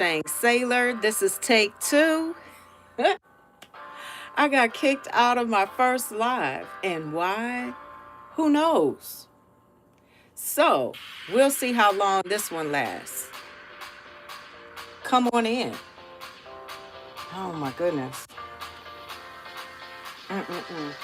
Crocheting Sailor. This is take 2. I got kicked out of my first live. And why? Who knows? So, we'll see how long this one lasts. Come on in. Oh my goodness. Mm-mm-mm.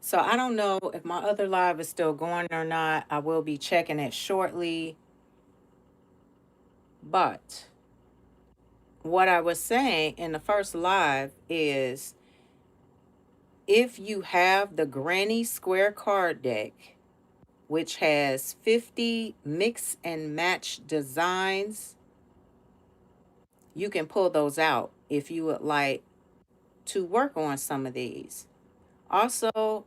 So I don't know if my other live is still going or not. I will be checking it shortly. But what I was saying in the first live is if you have the Granny Square card deck, which has 50 mix and match designs, you can pull those out if you would like to work on some of these. Also,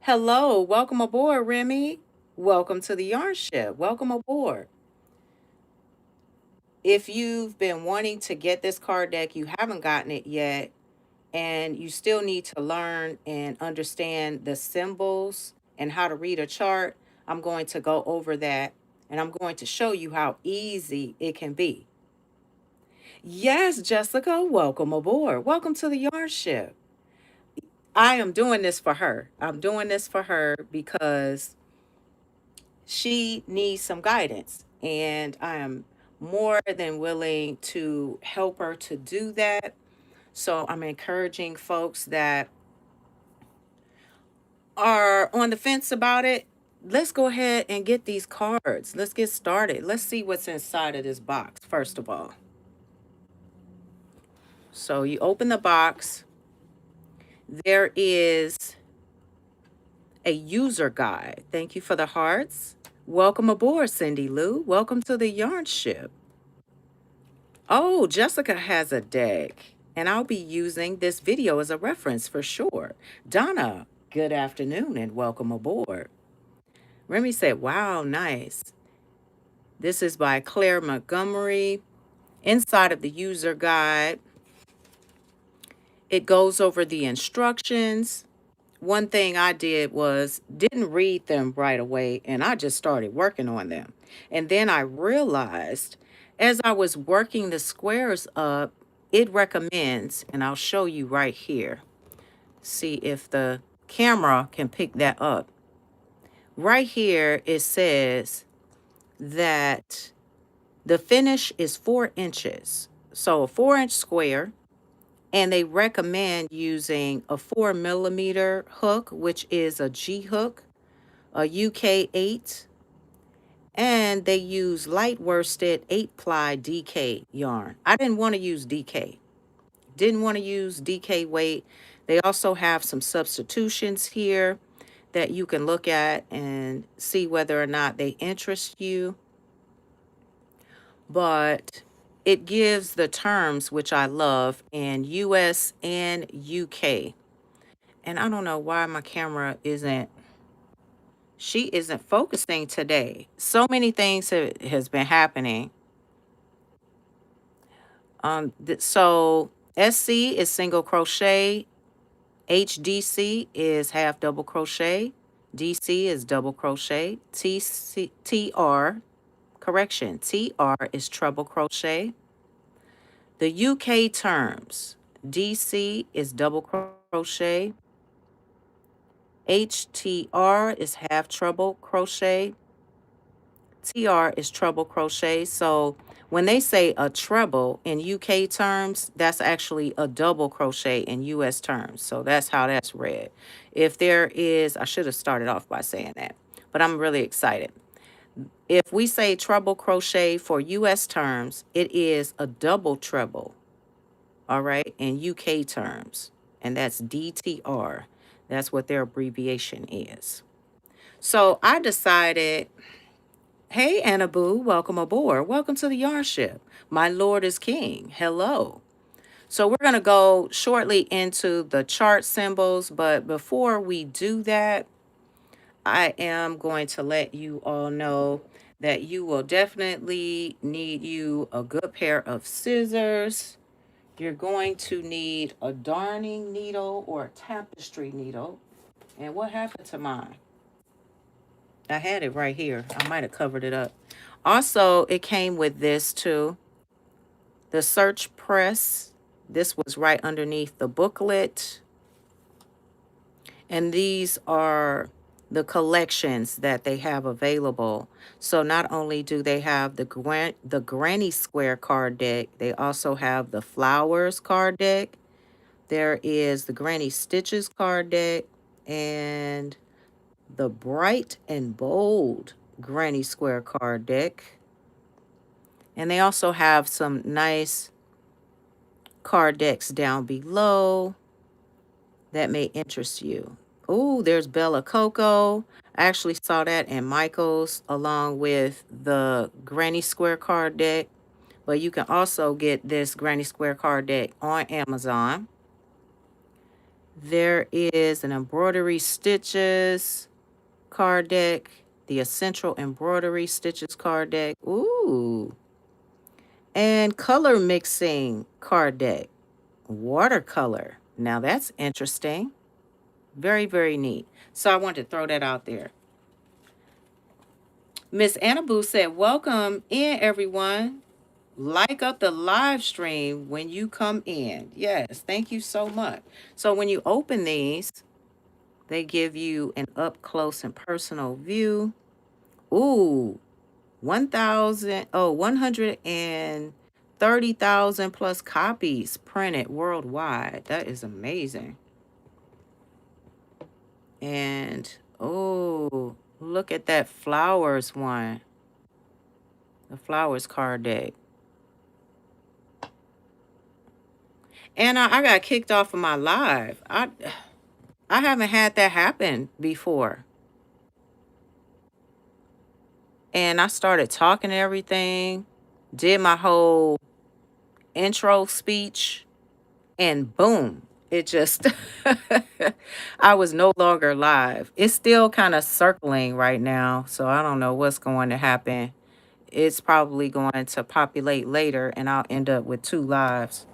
hello, welcome aboard, Remy. Welcome to the Yarn Ship. Welcome aboard. If you've been wanting to get this card deck, you haven't gotten it yet, and you still need to learn and understand the symbols and how to read a chart, I'm going to go over that, and I'm going to show you how easy it can be. Yes, Jessica, welcome aboard. Welcome to the Yarn Ship. I am doing this for her. I'm doing this for her because she needs some guidance, and I am more than willing to help her to do that. So I'm encouraging folks that are on the fence about it. Let's go ahead and get these cards. Let's get started. Let's see what's inside of this box, first of all. So you open the box. There is a user guide. Thank you for the hearts. Welcome aboard, Cindy Lou. Welcome to the Yarn Ship. Oh, Jessica has a deck, and I'll be using this video as a reference for sure. Donna, good afternoon and welcome aboard. Remy said, wow, nice. This is by Claire Montgomery. Inside of the user guide, it goes over the instructions. One thing I did was didn't read them right away, and I just started working on them. And then I realized as I was working the squares up, it recommends, and I'll show you right here. See if the camera can pick that up. Right here, it says that the finish is 4 inches. So a 4-inch square. And they recommend using a 4mm hook, which is a G hook, a UK 8, and they use light worsted 8-ply DK yarn. I didn't want to use DK. Didn't want to use DK weight. They also have some substitutions here that you can look at and see whether or not they interest you. But it gives the terms, which I love, in US and UK. And I don't know why my camera she isn't focusing today. So many things has been happening. So SC is single crochet, HDC is half double crochet, DC is double crochet, TR is treble crochet. The UK terms, DC is double crochet, HTR is half treble crochet, TR is treble crochet. So when they say a treble in UK terms, that's actually a double crochet in US terms. So that's how that's read. If there is, I should have started off by saying that, but I'm really excited. If we say treble crochet for US terms, it is a double treble, all right, in UK terms, and that's DTR. That's what their abbreviation is. So I decided, hey, Annaboo, welcome aboard. Welcome to the Yarn Ship. My Lord is King. Hello. So we're going to go shortly into the chart symbols, but before we do that, I am going to let you all know that you will definitely need you a good pair of scissors. You're going to need a darning needle or a tapestry needle. And what happened to mine? I had it right here. I might have covered it up. Also, it came with this too. The search press. This was right underneath the booklet. And these are the collections that they have available. So not only do they have the Granny Square card deck, they also have the Flowers card deck. There is the Granny Stitches card deck and the Bright and Bold Granny Square card deck. And they also have some nice card decks down below that may interest you. Oh, there's Bella Coco. I actually saw that in Michael's along with the Granny Square card deck. But you can also get this Granny Square card deck on Amazon. There is an Embroidery Stitches card deck. The Essential Embroidery Stitches card deck. Ooh. And color mixing card deck. Watercolor. Now that's interesting. Very, very neat. So I wanted to throw that out there. Miss Annaboo said, welcome in, everyone. Like up the live stream when you come in. Yes, thank you so much. So when you open these, they give you an up close and personal view. Ooh, 130,000 plus copies printed worldwide. That is amazing. And oh, look at that flowers one. The flowers card deck. And I got kicked off of my live. I haven't had that happen before. And I started talking and everything, did my whole intro speech, and boom, it just, I was no longer live. It's still kind of circling right now, so I don't know what's going to happen. It's probably going to populate later, and I'll end up with 2 lives.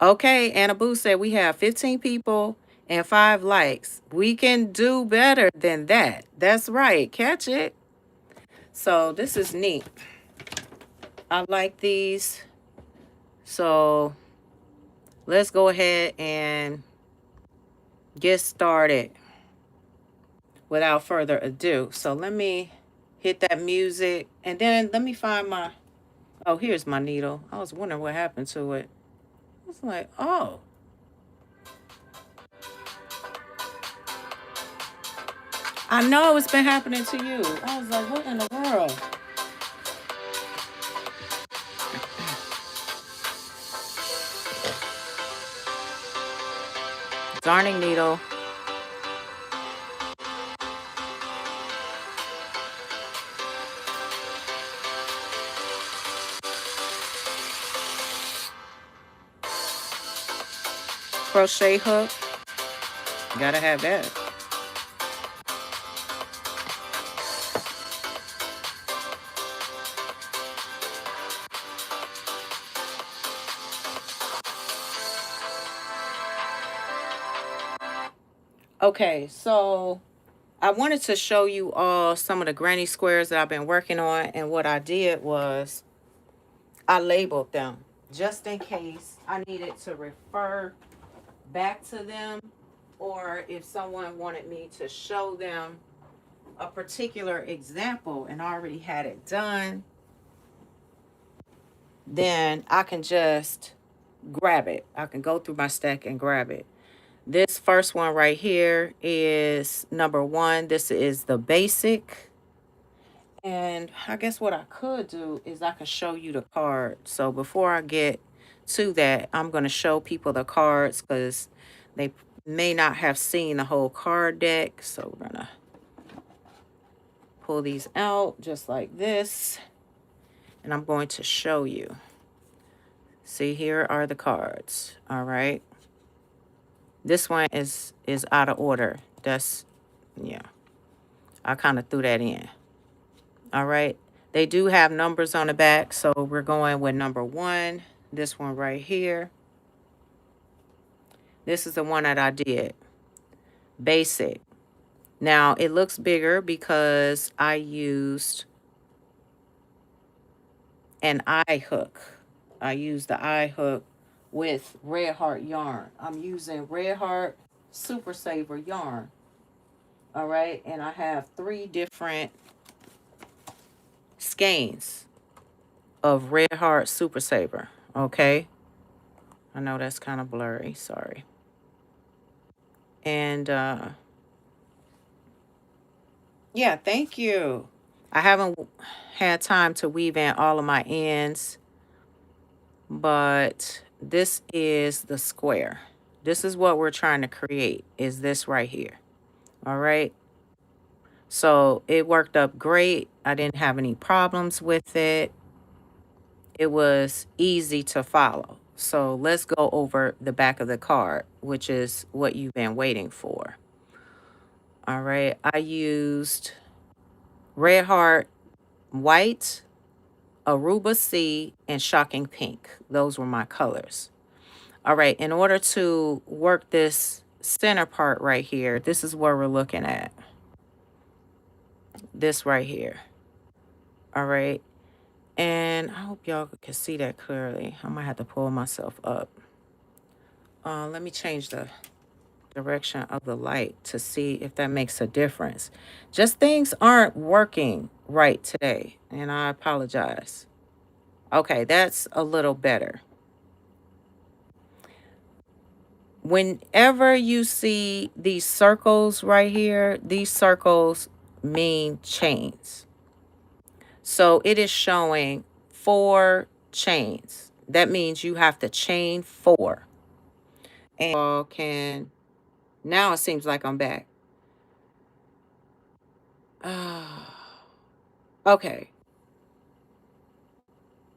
Okay, Anna Boo said we have 15 people and 5 likes. We can do better than that. That's right. Catch it. So this is neat. I like these. So let's go ahead and get started without further ado. So let me hit that music and then let me find my, oh, here's my needle. I was wondering what happened to it. It's like, oh. I know it's been happening to you. I was like, what in the world? Darning needle. Crochet hook. Gotta have that. Okay, so I wanted to show you all some of the granny squares that I've been working on, and what I did was I labeled them just in case I needed to refer back to them, or if someone wanted me to show them a particular example and I already had it done, then I can just grab it. I can go through my stack and grab it. This first one right here is number 1. This is the basic. And I guess what I could do is I could show you the card. So before I get to that, I'm going to show people the cards because they may not have seen the whole card deck. So we're going to pull these out just like this. And I'm going to show you. See, here are the cards. All right. This one is out of order. That's Yeah, I kind of threw that in. All right. They do have numbers on the back, so we're going with number 1. This one right here. This is the one that I did. Basic. Now, it looks bigger because I used an eye hook. I used the eye hook with Red Heart yarn. I'm using Red Heart Super Saver yarn. All right. And I have 3 different skeins of Red Heart Super Saver. Okay. I know that's kind of blurry. Sorry. And yeah, thank you. I haven't had time to weave in all of my ends, but this is the square. This is what we're trying to create, is this right here. All right. So it worked up great. I didn't have any problems with it. It was easy to follow. So let's go over the back of the card, which is what you've been waiting for. All right. I used Red Heart White, Aruba Sea, and Shocking Pink. Those were my colors. All right. In order to work this center part right here, this is what we're looking at. This right here. All right. And I hope y'all can see that clearly. I might have to pull myself up. Let me change the direction of the light to see if that makes a difference. Just things aren't working right today, and I apologize. Okay, that's a little better. Whenever you see these circles right here, these circles mean chains. So it is showing 4 chains. That means you have to chain 4. And y'all can, now it seems like I'm back. Okay.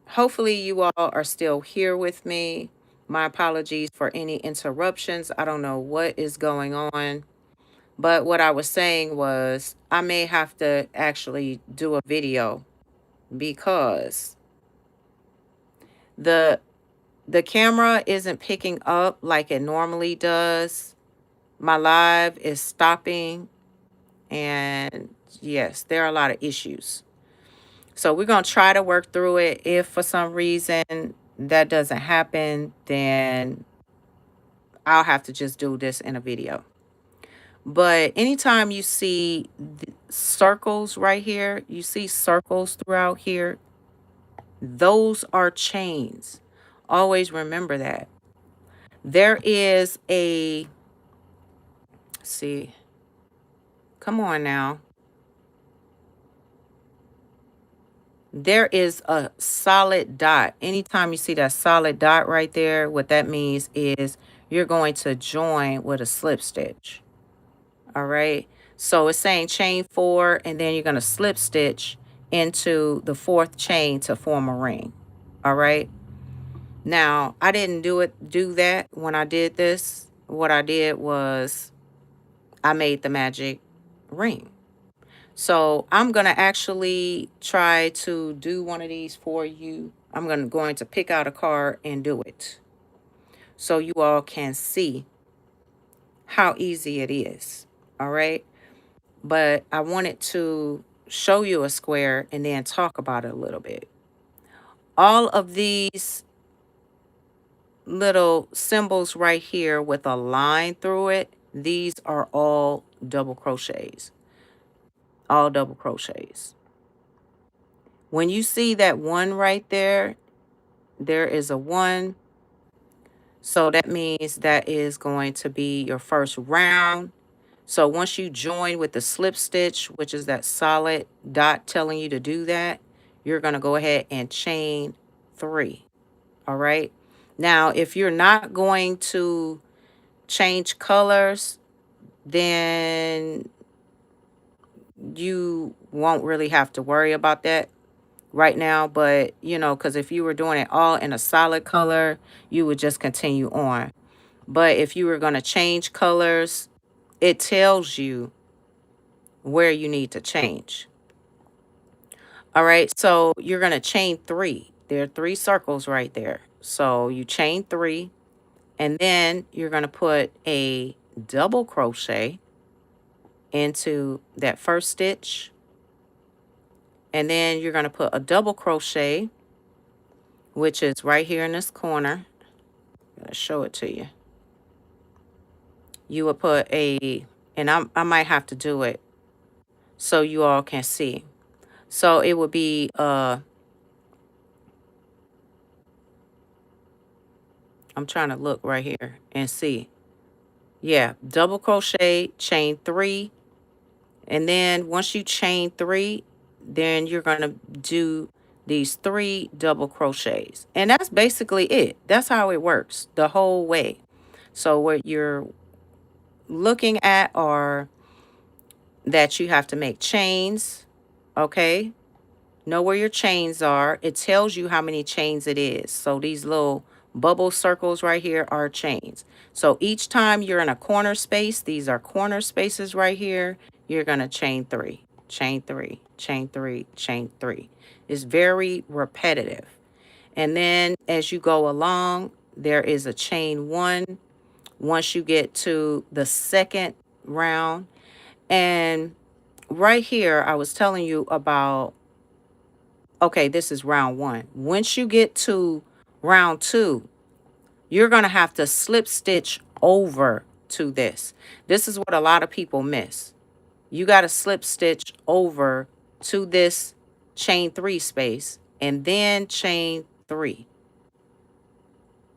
Hopefully you all are still here with me. My apologies for any interruptions. I don't know what is going on. But what I was saying was I may have to actually do a video because the camera isn't picking up like it normally does. My live is stopping, and yes, there are a lot of issues. So we're going to try to work through it. If for some reason that doesn't happen, then I'll have to just do this in a video. But anytime you see circles right here, you see circles throughout here, those are chains. Always remember that. There is a, see, come on now. There is a solid dot. Anytime you see that solid dot right there, what that means is you're going to join with a slip stitch. All right. So it's saying chain 4, and then you're going to slip stitch into the 4th chain to form a ring. All right. Now, I didn't do that when I did this. What I did was I made the magic ring. So I'm going to actually try to do one of these for you. I'm going to pick out a card and do it so you all can see how easy it is. All right. But I wanted to show you a square and then talk about it a little bit. All of these little symbols right here with a line through it, these are all double crochets. All double crochets. When you see that 1 right there, there is a 1. So that means that is going to be your first round. So once you join with the slip stitch, which is that solid dot telling you to do that, you're going to go ahead and chain 3. All right. Now, if you're not going to change colors, then you won't really have to worry about that right now. But, you know, because if you were doing it all in a solid color, you would just continue on. But if you were going to change colors, it tells you where you need to change. All right, so you're going to chain 3. There are 3 circles right there. So you chain 3, and then you're going to put a double crochet into that first stitch, and then you're going to put a double crochet, which is right here in this corner. I'm going to show it to you. You would put a, and I might have to do it so you all can see. So it would be I'm trying to look right here and see. Yeah, double crochet, chain 3, and then once you chain 3, then you're going to do these 3 double crochets. And that's basically it. That's how it works the whole way. So what you're looking at are that you have to make chains, okay? Know where your chains are. It tells you how many chains it is. So these little bubble circles right here are chains. So each time you're in a corner space, these are corner spaces right here, you're going to chain 3, chain 3, chain 3, chain 3. It's very repetitive. And then as you go along, there is a chain 1 once you get to the second round. And right here, I was telling you about, okay, this is round 1. Once you get to round 2, you're going to have to slip stitch over to this. This is what a lot of people miss. You got to slip stitch over to this chain 3 space and then chain 3.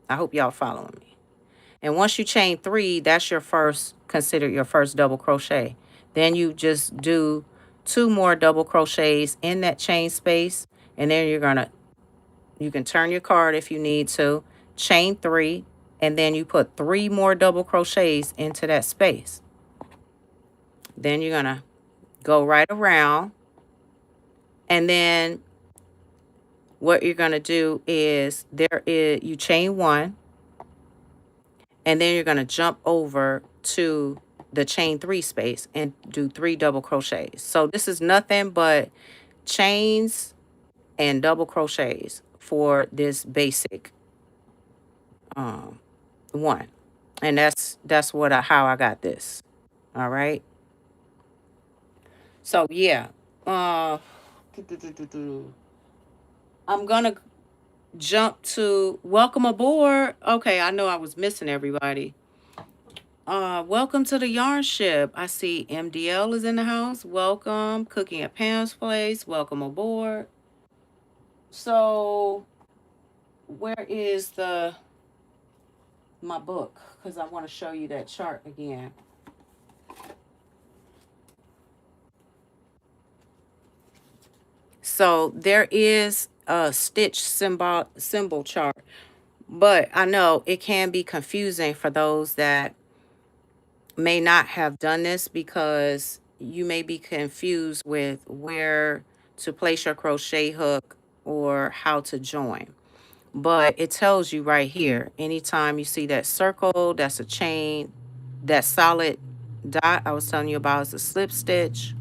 I hope y'all following me. And once you chain 3, that's your first, considered your first double crochet. Then you just do 2 more double crochets in that chain space, and then you're gonna, you can turn your card if you need to, chain 3, and then you put 3 more double crochets into that space. Then you're gonna go right around, and then what you're gonna do is you chain 1, and then you're going to jump over to the chain 3 space and do 3 double crochets. So this is nothing but chains and double crochets for this basic one. And that's how I got this. All right. So yeah, I'm gonna jump to welcome aboard. Okay, I know I was missing everybody. Welcome to the yarn ship. I see MDL is in the house. Welcome. Cooking at Pam's place. Welcome aboard. So where is my book? Because I want to show you that chart again. So there is a stitch symbol chart, but I know it can be confusing for those that may not have done this, because you may be confused with where to place your crochet hook or how to join. But it tells you right here, anytime you see that circle, that's a chain. That solid dot I was telling you about is a slip stitch.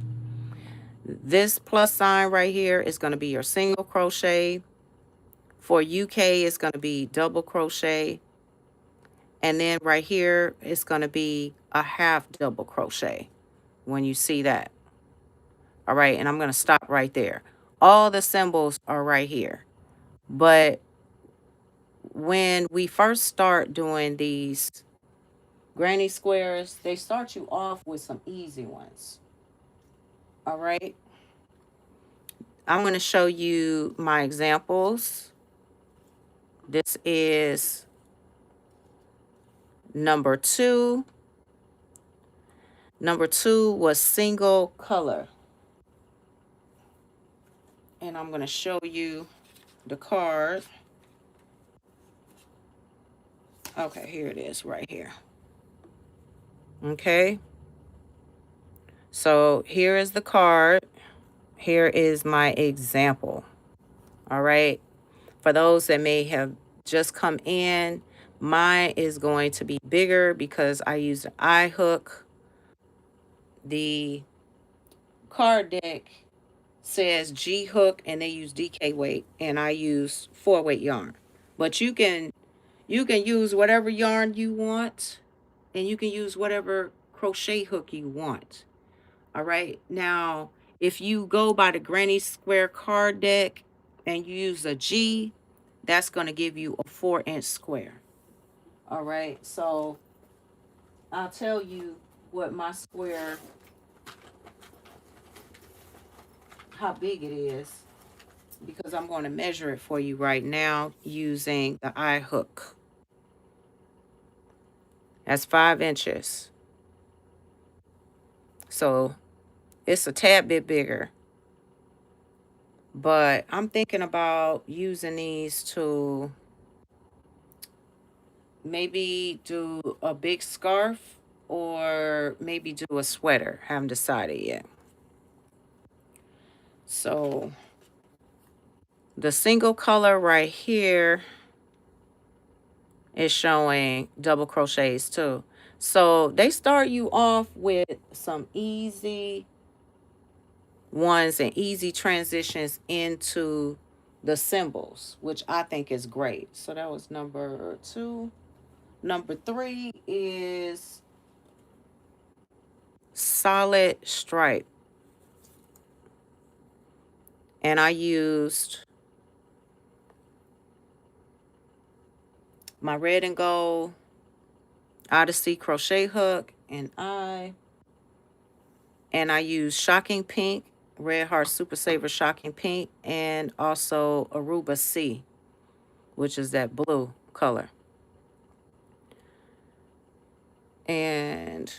This plus sign right here is going to be your single crochet. For UK, it's going to be double crochet. And then right here, it's going to be a half double crochet when you see that. All right, and I'm going to stop right there. All the symbols are right here. But when we first start doing these granny squares, they start you off with some easy ones. All right. I'm going to show you my examples. This is number 2. Number 2 was single color. And I'm going to show you the card. Okay, here it is right here. Okay. So here is the card. Here is my example. All right. For those that may have just come in, mine is going to be bigger because I used an eye hook. The card deck says G hook and they use DK weight, and I use 4-weight yarn. But you can use whatever yarn you want, and you can use whatever crochet hook you want. All right. Now, if you go by the Granny Square card deck and you use a G, that's going to give you a 4-inch square. All right. So I'll tell you what my square, how big it is, because I'm going to measure it for you right now using the eye hook. That's 5 inches. So it's a tad bit bigger. But I'm thinking about using these to maybe do a big scarf or maybe do a sweater. Haven't decided yet. So the single color right here is showing double crochets too. So they start you off with some easy ones and easy transitions into the symbols, which I think is great. So that was number 2. Number 3 is solid stripe. And I used my red and gold Odyssey crochet hook and I used Shocking Pink, Red Heart Super Saver Shocking Pink, and also Aruba C, which is that blue color. And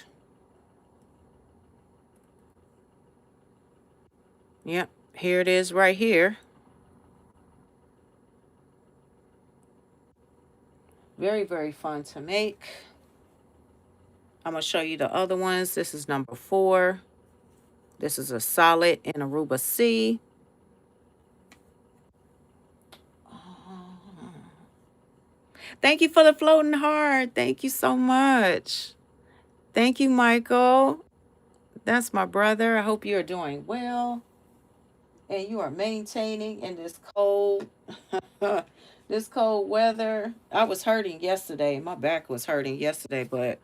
yep, here it is right here. Very, very fun to make. I'm going to show you the other ones. This is number 4. This is a solid in Aruba C. Thank you for the floating heart. Thank you so much. Thank you, Michael. That's my brother. I hope you are doing well and you are maintaining in this cold this cold weather. I was hurting yesterday. My back was hurting yesterday, but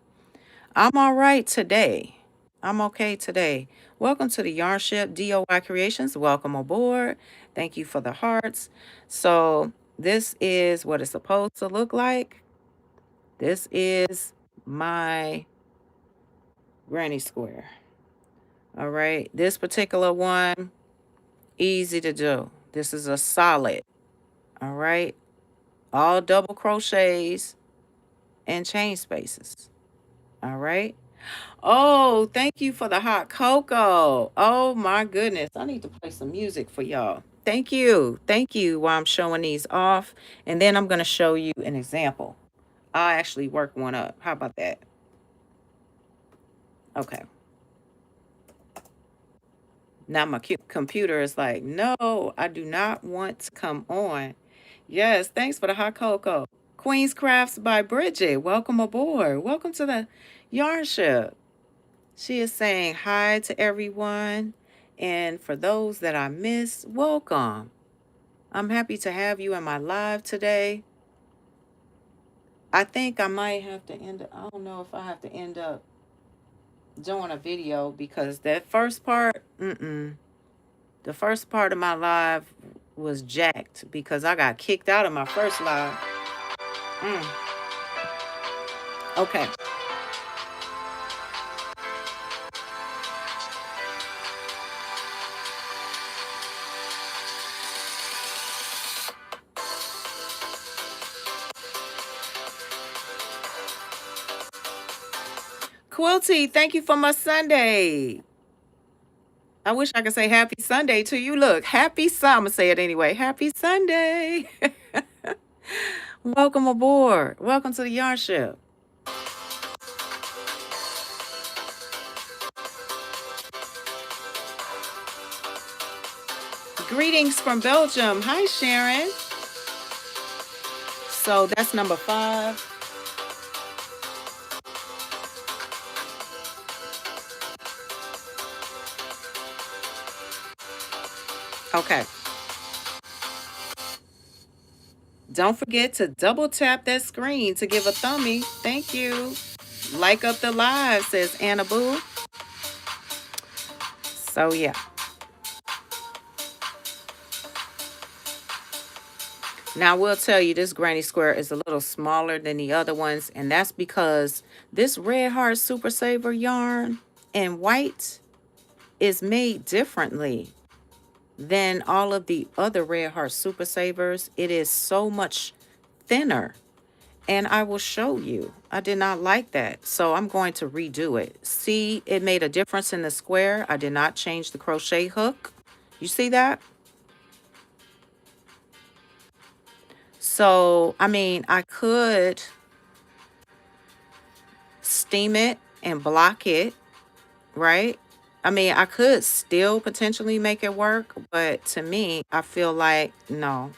I'm all right today. I'm okay today. Welcome to the Yarn Ship DOI Creations. Welcome aboard. Thank you for the hearts. So this is what it's supposed to look like. This is my granny square. All right. This particular one, easy to do. This is a solid. All right. All double crochets and chain spaces. All right. Oh, thank you for the hot cocoa. Oh my goodness. I need to play some music for y'all. Thank you. Thank you while I'm showing these off. And then I'm going to show you an example. I'll actually work one up. How about that? Okay. Now my computer is like, no, I do not want to come on. Yes, thanks for the hot cocoa. Queen's Crafts by Bridget. Welcome aboard. Welcome to the Yarn Ship. She is saying hi to everyone. And for those that I missed, welcome. I'm happy to have you in my live today. I think I might have to end up, I don't know if I have to end up doing a video because that first part, the first part of my live was jacked because I got kicked out of my first live. Okay. Quilty, thank you for my Sunday. I wish I could say happy Sunday to you. Look, happy Sunday. I'm going to say it anyway. Happy Sunday. Welcome aboard. Welcome to the Yarn Ship. Greetings from Belgium. Hi, Sharon. So that's number 5. Okay. Don't forget to double tap that screen to give a thumbie. Thank you. Like up the live, says Anna Boo. So yeah. Now, I will tell you this granny square is a little smaller than the other ones, and that's because this Red Heart Super Saver yarn in white is made differently than all of the other Red Heart Super Savers. It is so much thinner, and I will show you. I did not like that, so I'm going to redo it. See, it made a difference in the square. I did not change the crochet hook. You see that? So, I mean, I could steam it and block it, right? I mean, I could still potentially make it work, but to me, I feel like no,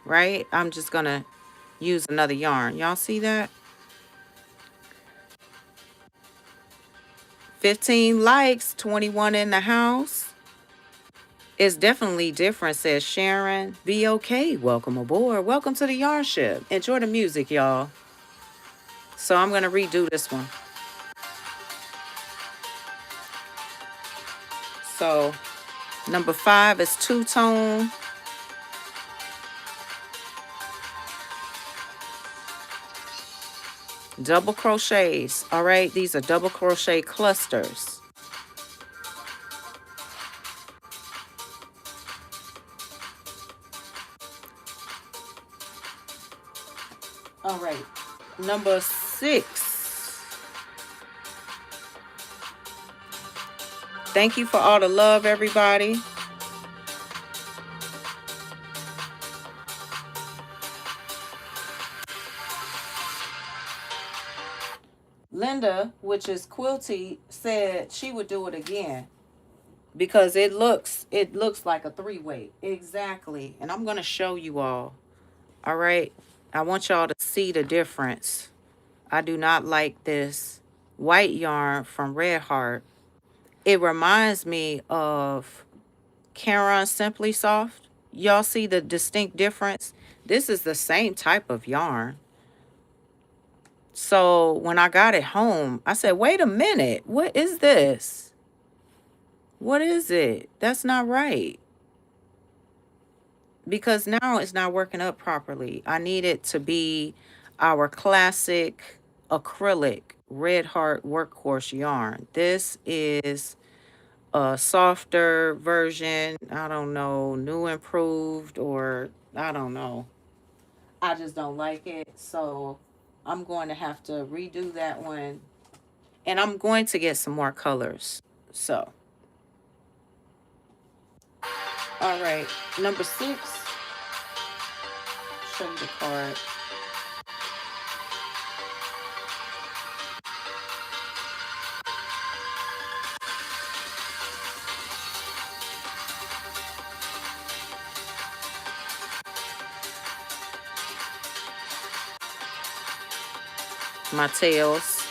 right? I'm just gonna use another yarn. Y'all see that? 15 likes, 21 in the house. It's definitely different, says Sharon. Be okay. Welcome aboard. Welcome to the yarn ship. Enjoy the music, y'all. So I'm gonna redo this one. So number 5 is two-tone. Double crochets. All right, these are double crochet clusters. All right, number 6. Thank you for all the love, everybody. Linda, which is Quilty, said she would do it again because it looks like a 3-way. Exactly. And I'm going to show you all. All right. I want y'all to see the difference. I do not like this white yarn from Red Heart. It reminds me of Caron Simply Soft. Y'all see the distinct difference? This is the same type of yarn. So when I got it home, I said, wait a minute, what is this? What is it? That's not right. Because now it's not working up properly. I need it to be our classic acrylic Red Heart workhorse yarn. This is a softer version. I don't know, new improved, or I don't know. I just don't like it. So I'm going to have to redo that one. And I'm going to get some more colors. So, all right. Number 6. Show you the card. My tails.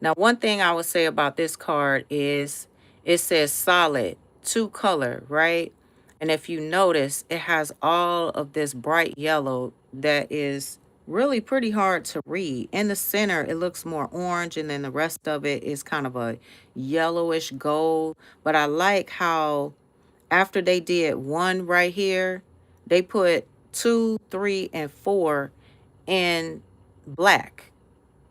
Now, one thing I would say about this card is it says solid 2-color, right? And if you notice, it has all of this bright yellow that is really pretty hard to read. In the center, it looks more orange, and then the rest of it is kind of a yellowish gold. But I like how after they did 1 right here, they put 2, 3, and 4 in black,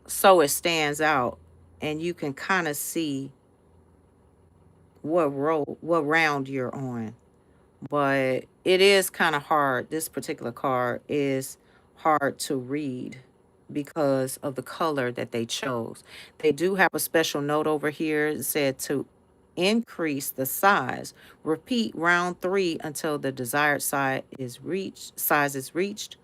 so it stands out, and you can kind of see what round you're on. But it is kind of hard. This particular card is hard to read because of the color that they chose. They do have a special note over here. It said to increase the size, repeat round 3 until the desired size is reached,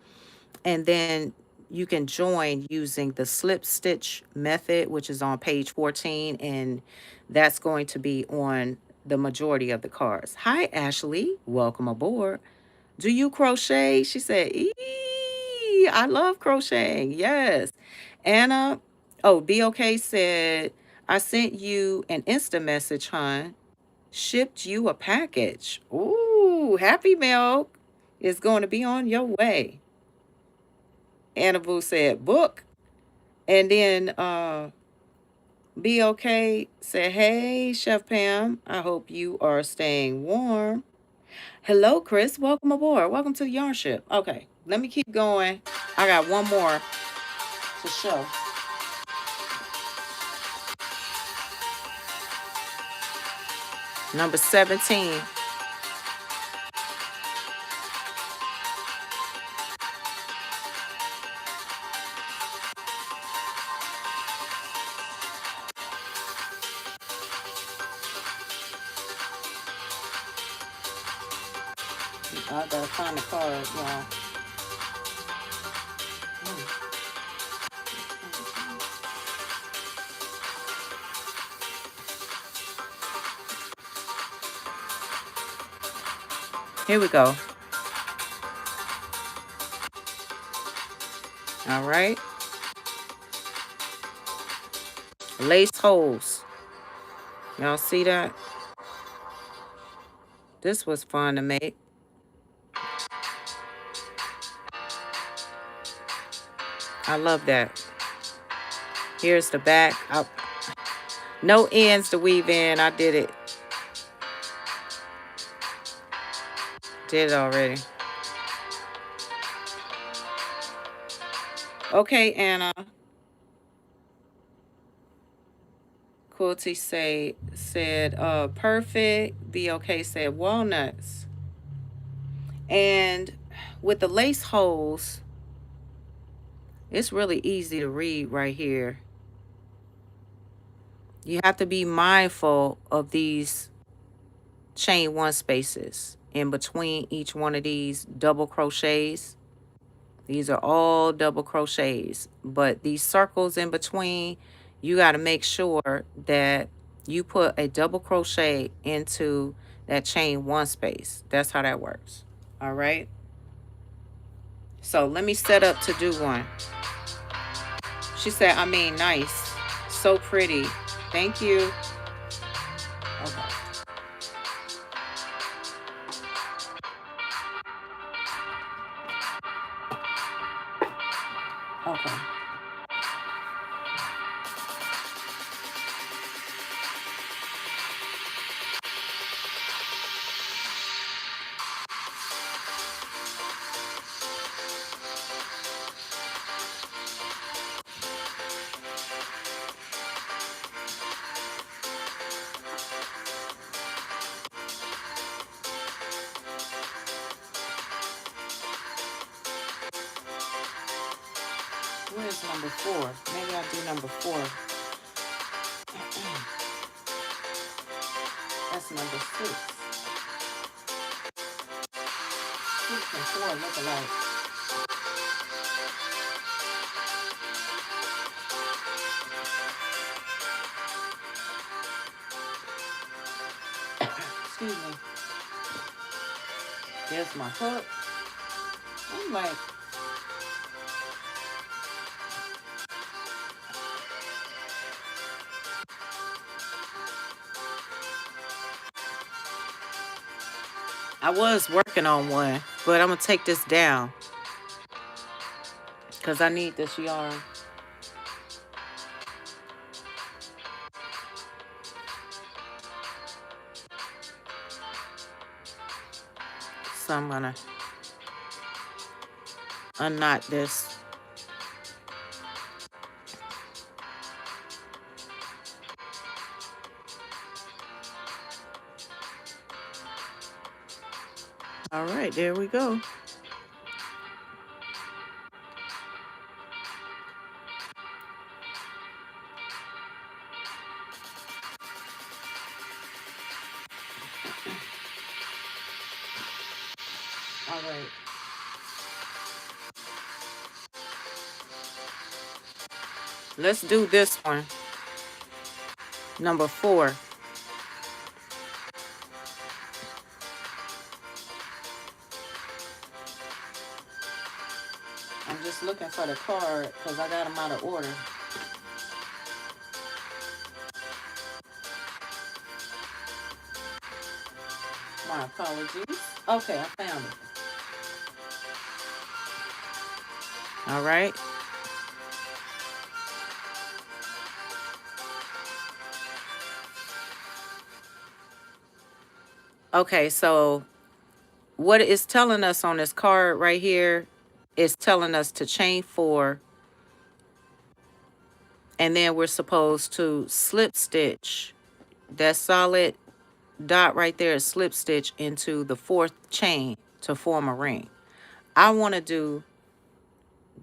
and then you can join using the slip stitch method, which is on page 14, and that's going to be on the majority of the cards. Hi, Ashley. Welcome aboard. Do you crochet? She said, I love crocheting. Yes. Anna, oh, BOK said, I sent you an Insta message, hon. Shipped you a package. Ooh, Happy Milk is going to be on your way. Anna Boo said, book. And then BOK said, hey, Chef Pam, I hope you are staying warm. Hello, Chris. Welcome aboard. Welcome to the Yarn Ship. Okay, let me keep going. I got one more to show. Number 17. I gotta find the card, y'all. Here we go. All right. Lace holes. Y'all see that? This was fun to make. I love that. Here's the back. No ends to weave in. I did it. Did it already. Okay, Anna. Quilty said perfect. BOK said walnuts. And with the lace holes, it's really easy to read right here. You have to be mindful of these chain one spaces in between each one of these double crochets. These are all double crochets, but these circles in between, you got to make sure that you put a double crochet into that chain one space. That's how that works. All right. So let me set up to do one. She said, I mean, nice. So pretty. Thank you. Okay. Okay. Where's number 4? Maybe I'll do number 4. That's number 6. 6 and 4 look alike. Excuse me. There's my hook. I'm like, I was working on one, but I'm going to take this down because I need this yarn. So I'm going to unknot this. All right, there we go. All right. Let's do this one. Number 4. just looking for the card because I got them out of order. My apologies. Okay, I found it. All right. Okay, so what it's telling us on this card right here is telling us to chain 4, and then we're supposed to slip stitch that solid dot right there, is slip stitch into the 4th chain to form a ring. I want to do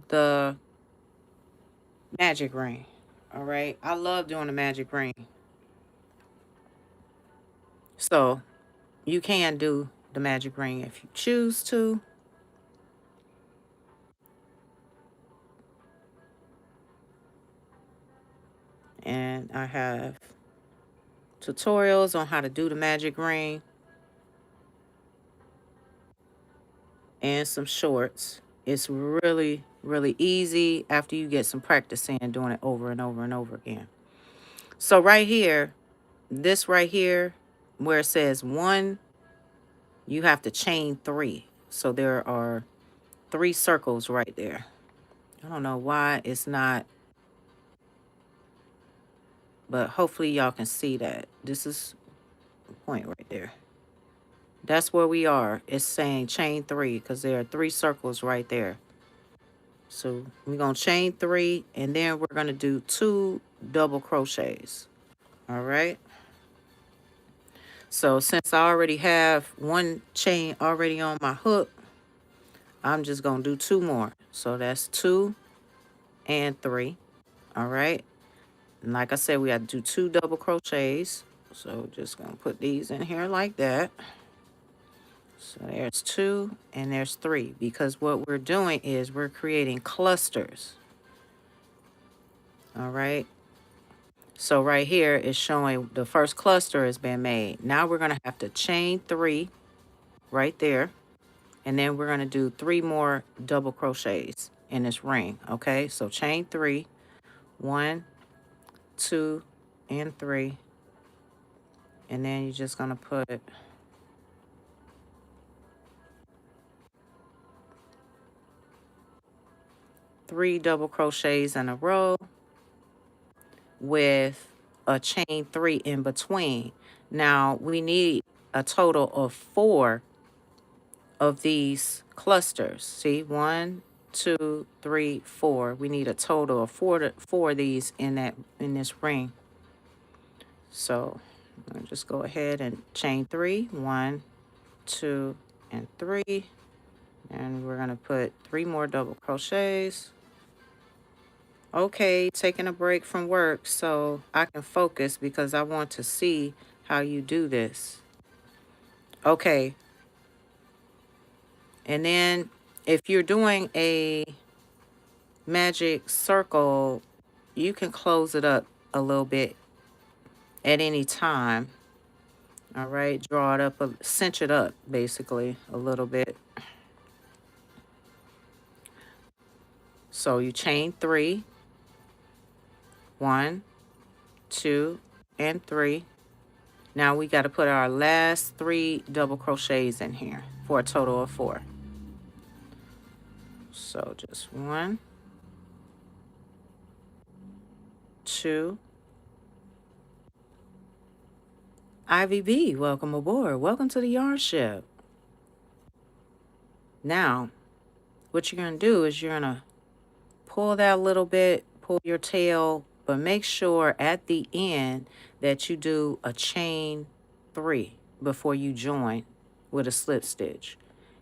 the magic ring. All right, I love doing the magic ring, so you can do the magic ring if you choose to. And I have tutorials on how to do the magic ring and some shorts. It's really, really easy after you get some practice in doing it over and over and over again. So right here, this right here, where it says 1, you have to chain 3. So there are 3 circles right there. I don't know why it's not, but hopefully y'all can see that. This is the point right there. That's where we are. It's saying chain 3 because there are 3 circles right there. So we're going to chain 3, and then we're going to do 2 double crochets. All right. So since I already have 1 chain already on my hook, I'm just going to do 2 more. So that's 2 and 3. All right. And like I said, we have to do 2 double crochets. So just going to put these in here like that. So there's 2 and there's 3, because what we're doing is we're creating clusters. All right. So right here is showing the first cluster has been made. Now we're going to have to chain 3 right there. And then we're going to do 3 more double crochets in this ring. Okay, so chain 3, 1, 2, and 3. And then you're just going to put 3 double crochets in a row with a chain 3 in between. Now we need a total of 4 of these clusters. See, 1, 2, 3, 4. We need a total of 4 of these in this ring. So I'll just go ahead and chain 3, 1, 2, and 3. And we're going to put 3 more double crochets. Okay, taking a break from work so I can focus because I want to see how you do this. Okay. And then if you're doing a magic circle, you can close it up a little bit at any time. All right, draw it up, cinch it up basically a little bit. So you chain 3, 1, 2, and 3. Now we got to put our last 3 double crochets in here for a total of 4. So just 1, 2. Ivy B, welcome aboard. Welcome to the yarn ship. Now, what you're going to do is you're going to pull that a little bit, pull your tail, but make sure at the end that you do a chain 3 before you join with a slip stitch.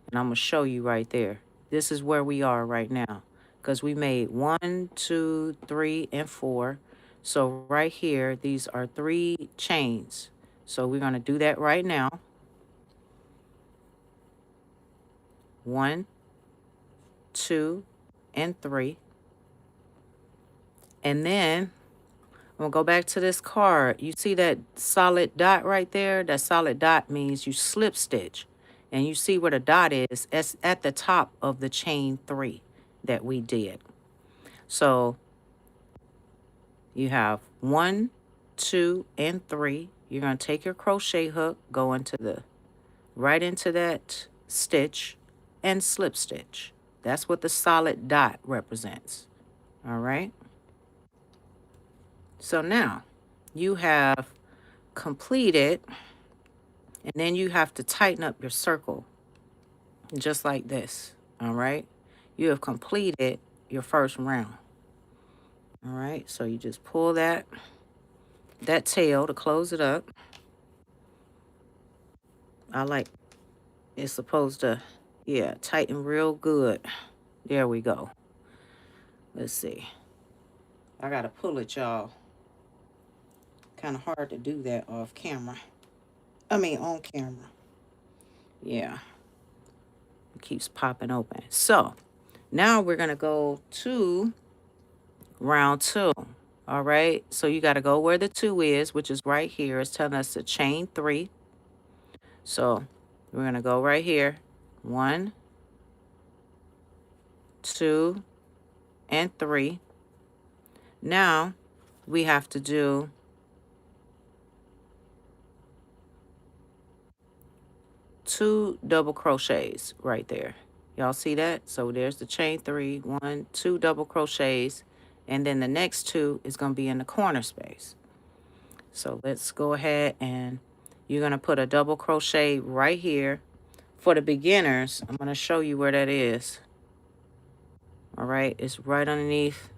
And I'm going to show you right there. This is where we are right now because we made 1, 2, 3, and 4. So right here, these are 3 chains. So we're going to do that right now. 1, 2, and 3. And then I'm going to go back to this card. You see that solid dot right there? That solid dot means you slip stitch. And you see where the dot is? It's at the top of the chain 3. that we did. So you have 1, 2, and 3. You're going to take your crochet hook, go into the right into that stitch and slip stitch. That's what the solid dot represents. All right. So now you have completed, and then you have to tighten up your circle just like this. All right. You have completed your first round. All right. So you just pull that tail to close it up. I like it's supposed to, yeah, tighten real good. There we go. Let's see. I got to pull it, y'all. Kind of hard to do that off camera. I mean, on camera. Yeah. It keeps popping open. So, now we're going to go to round 2. All right. So, you got to go where the 2 is, which is right here. It's telling us to chain 3. So, we're going to go right here. 1, 2, and 3. Now, we have to do 2 double crochets right there. Y'all see that? So there's the chain 3, 1, 2 double crochets, and then the next 2 is going to be in the corner space. So let's go ahead, and you're going to put a double crochet right here. For the beginners, I'm going to show you where that is. All right, it's right underneath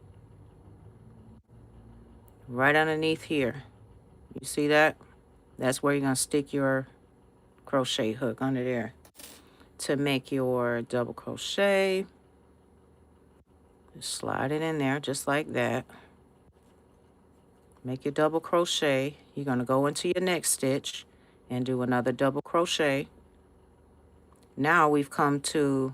here. You see that? That's where you're going to stick your crochet hook under there to make your double crochet. Just slide it in there just like that. Make your double crochet. You're going to go into your next stitch and do another double crochet. Now we've come to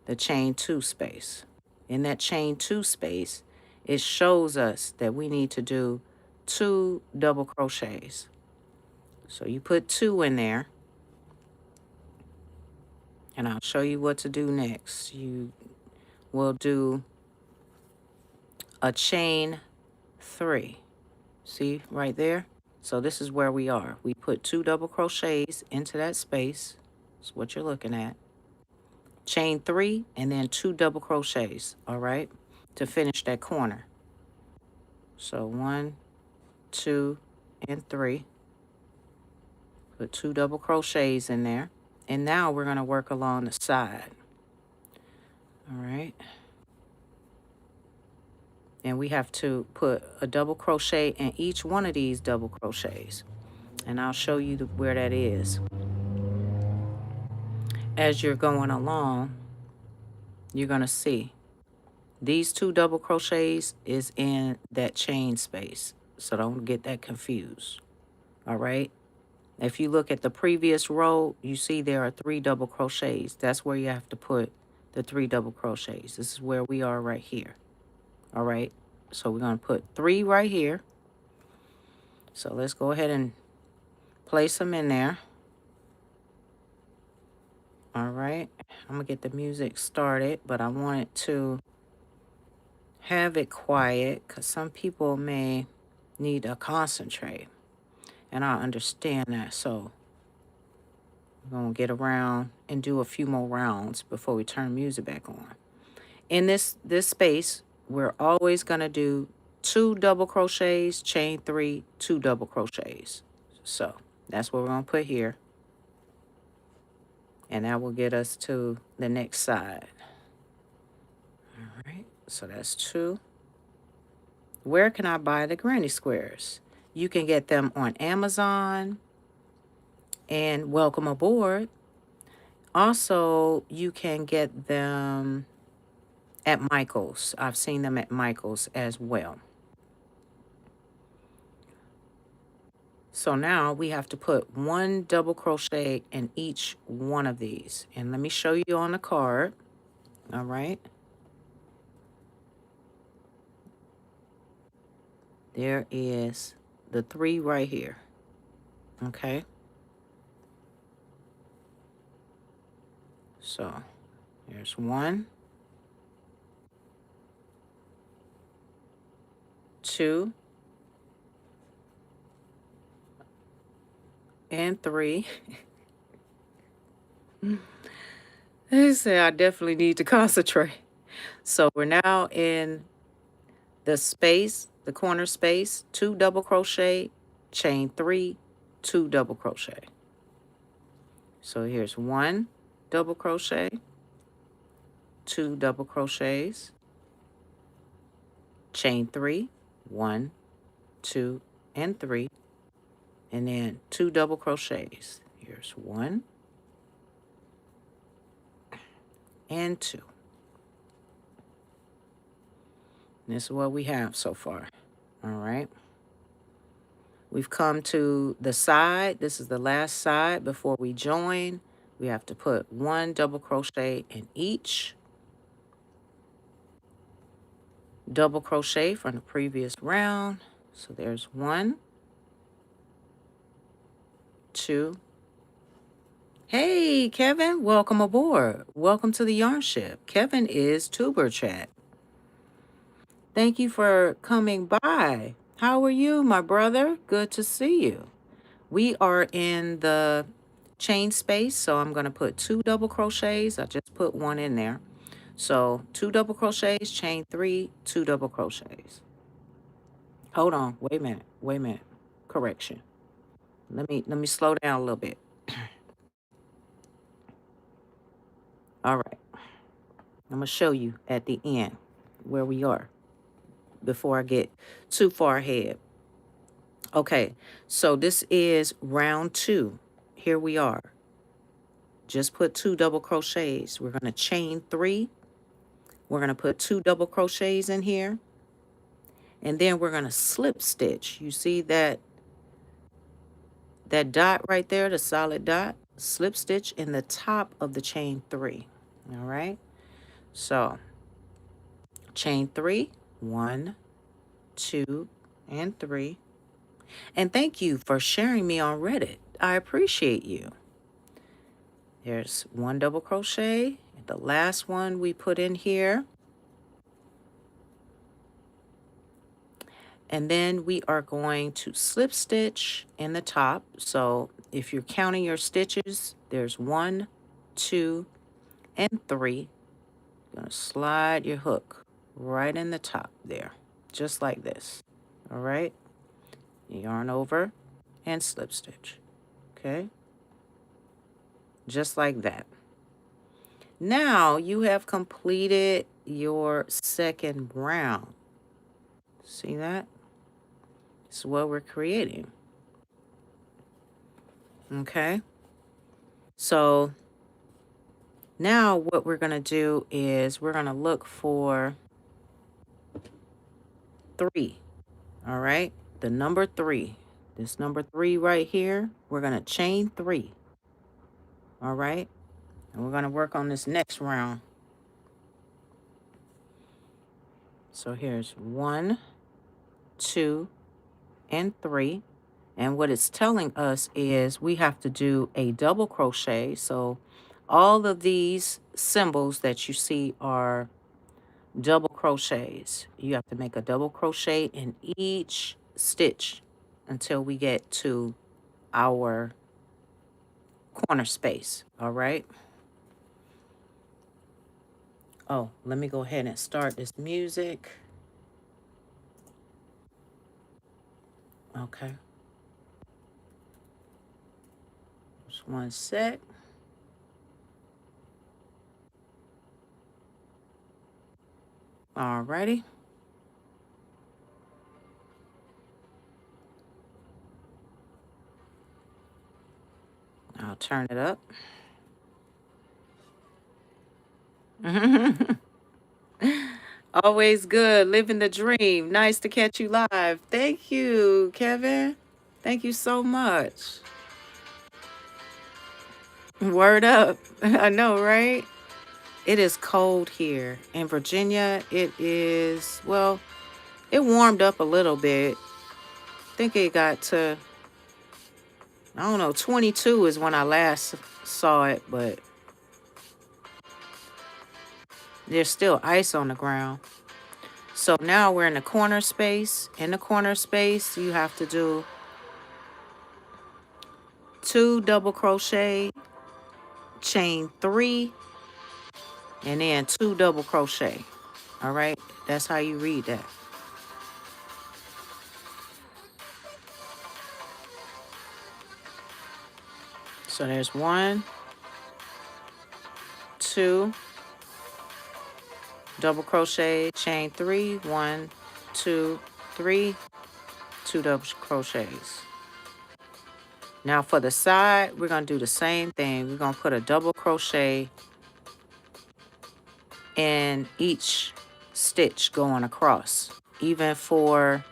the chain 2 space. In that chain 2 space, it shows us that we need to do 2 double crochets. So you put 2 in there, and I'll show you what to do next. You will do a chain 3. See right there? So this is where we are. We put 2 double crochets into that space. That's what you're looking at. Chain 3 and then 2 double crochets, all right, to finish that corner. So 1, 2, and 3. Put 2 double crochets in there. And now we're going to work along the side. All right. And we have to put a double crochet in each one of these double crochets. And I'll show you where that is. As you're going along, you're going to see these 2 double crochets is in that chain space. So don't get that confused. All right. If you look at the previous row, you see there are 3 double crochets. That's where you have to put the 3 double crochets. This is where we are right here. All right. So we're going to put 3 right here. So let's go ahead and place them in there. All right. I'm going to get the music started, but I wanted to have it quiet because some people may need to concentrate. And I understand that. So we're going to get around and do a few more rounds before we turn music back on. In this space, we're always going to do 2 double crochets, chain 3, 2 double crochets. So that's what we're going to put here. And that will get us to the next side. All right, so that's 2. Where can I buy the granny squares? You can get them on Amazon and welcome aboard. Also, you can get them at Michael's. I've seen them at Michael's as well. So now we have to put 1 double crochet in each one of these. And let me show you on the card. All right. There is the 3 right here. Okay. So there's 1, 2 and 3. They say I definitely need to concentrate. So we're now in the space, the corner space, 2 double crochet, chain 3, 2 double crochet. So here's 1 double crochet, 2 double crochets, chain 3, 1, 2, and 3, and then 2 double crochets. Here's 1 and 2. And this is what we have so far. All right. We've come to the side. This is the last side before we join. We have to put 1 double crochet in each double crochet from the previous round. So there's 1, 2. Hey, Kevin, welcome aboard. Welcome to the Yarn Ship. Kevin is Tuber Chat. Thank you for coming by. How are you, my brother? Good to see you. We are in the chain space, so I'm going to put 2 double crochets. I just put 1 in there. So 2 double crochets, chain 3, 2 double crochets. Hold on, wait a minute, wait a minute. Correction. Let me slow down a little bit. All right. I'm going to show you at the end where we are before I get too far ahead. Okay, so this is round 2. Here we are. Just put 2 double crochets. We're going to chain 3. We're going to put 2 double crochets in here. And then we're going to slip stitch. You see that dot right there, the solid dot? Slip stitch in the top of the chain 3. All right? So, chain 3, 1, 2, and 3. And thank you for sharing me on Reddit. I appreciate you. There's 1 double crochet. The last one we put in here. And then we are going to slip stitch in the top. So if you're counting your stitches, there's 1, 2, and 3. You're going to slide your hook right in the top there, just like this. All right. Yarn over and slip stitch. Okay. Just like that. Now you have completed your second round. See that? This is what we're creating. Okay. So now what we're going to do is we're going to look for 3. All right. The number 3. This number 3 right here, we're going to chain 3. All right. And we're going to work on this next round. So here's 1, 2, and 3. And what it's telling us is we have to do a double crochet. So all of these symbols that you see are double crochets. You have to make a double crochet in each stitch until we get to our corner space. All right. Oh, let me go ahead and start this music. Okay. Just 1 sec. All righty. I'll turn it up. Always good. Living the dream. Nice to catch you live. Thank you, Kevin. Thank you so much. Word up. I know, right? It is cold here. In Virginia, it is, well, it warmed up a little bit. I think it got to, I don't know, 22 is when I last saw it, but there's still ice on the ground. So now we're in the corner space. In the corner space, you have to do 2 double crochet, chain 3, and then 2 double crochet. All right, that's how you read that. So there's 1, 2, double crochet, chain 3, 1, 2, 3, 2 double crochets. Now for the side, we're going to do the same thing. We're going to put a double crochet in each stitch going across, even for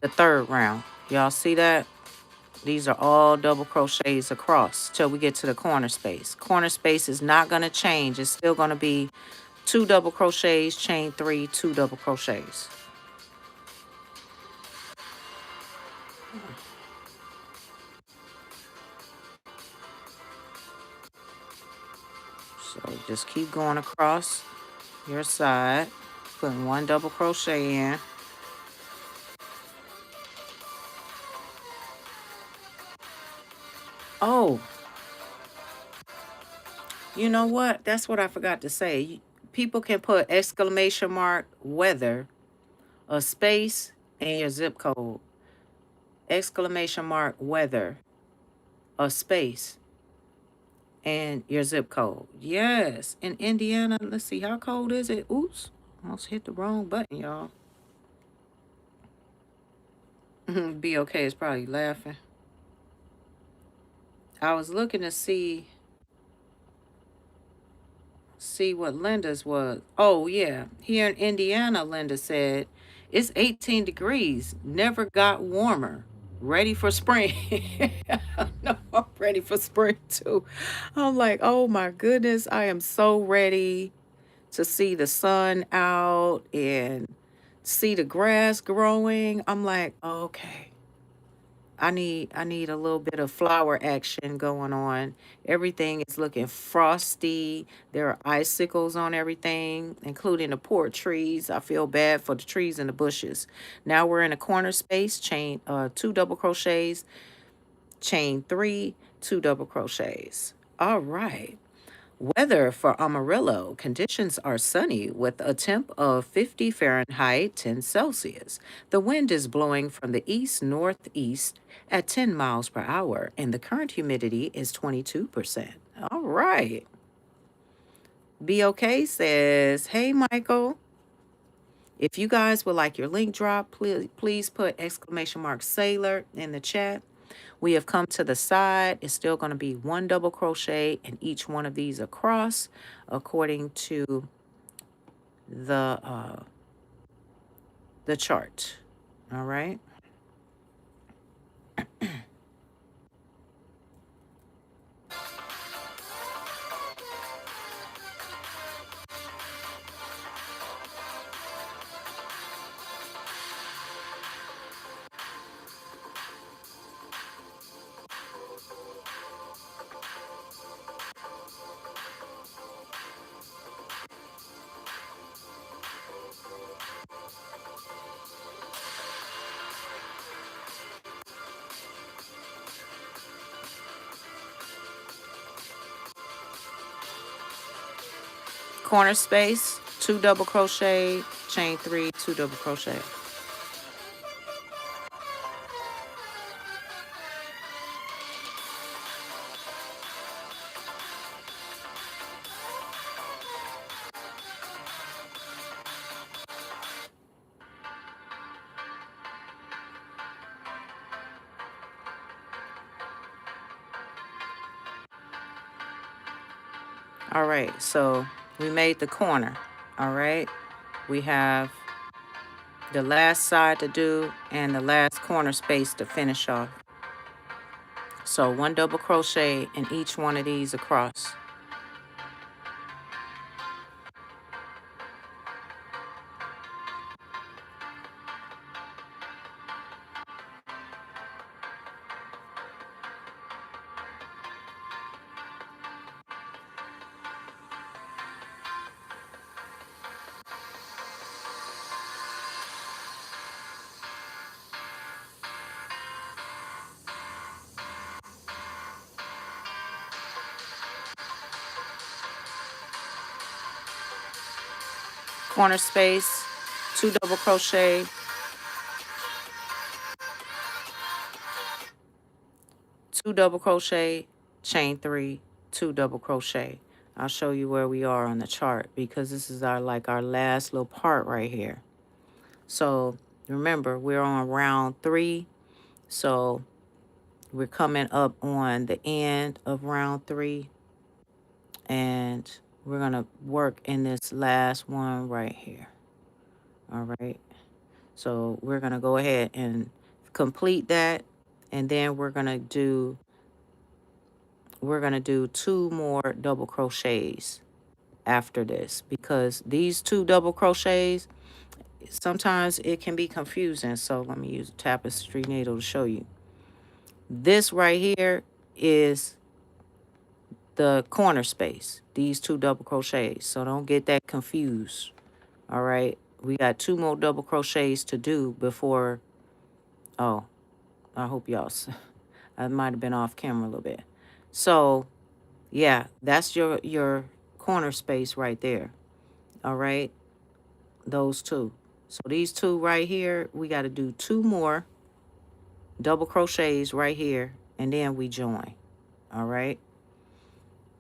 the 3rd round. Y'all see that? These are all double crochets across till we get to the corner space. Corner space is not going to change. It's still going to be 2 double crochets, chain 3, 2 double crochets. So just keep going across your side, putting 1 double crochet in. Oh, you know what? That's what I forgot to say. People can put exclamation mark weather, a space, and your zip code. Exclamation mark weather, a space, and your zip code. Yes, in Indiana. Let's see, how cold is it? Oops, almost hit the wrong button, y'all. Be okay is probably laughing. I was looking to see what Linda's was. Oh yeah, here in Indiana, Linda said it's 18 degrees. Never got warmer. Ready for spring. No, I'm ready for spring too. I'm like, oh my goodness, I am so ready to see the sun out and see the grass growing. I'm like, okay. I need a little bit of flower action going on. Everything is looking frosty. There are icicles on everything, including the poor trees. I feel bad for the trees and the bushes. Now we're in a corner space, chain 2 double crochets, chain 3, 2 double crochets. All right. Weather for Amarillo. Conditions are sunny with a temp of 50 Fahrenheit, 10 Celsius. The wind is blowing from the east-northeast at 10 miles per hour, and the current humidity is 22%. All right. BOK says, hey, Michael. If you guys would like your link drop, please put exclamation mark sailor in the chat. We have come to the side. It's still going to be 1 double crochet in each one of these across according to the chart. All right. Corner space, 2 double crochet, chain 3, 2 double crochet. All right, so we made the corner. All right, we have the last side to do and the last corner space to finish off. So 1 double crochet in each one of these across. corner space, 2 double crochet, 2 double crochet, chain 3, 2 double crochet. I'll show you where we are on the chart because this is our our last little part right here. So remember, we're on round 3. So we're coming up on the end of round 3, and we're going to work in this last one right here. All right. So we're going to go ahead and complete that, and then we're going to do 2 more double crochets after this, because these 2 double crochets, sometimes it can be confusing. So let me use a tapestry needle to show you. This right here is the corner space, these 2 double crochets. So don't get that confused. All right. We got 2 more double crochets to do before. Oh, I hope y'all. I might have been off camera a little bit. So yeah, that's your corner space right there. All right. Those 2. So these 2 right here, we got to do 2 more double crochets right here, and then we join. All right.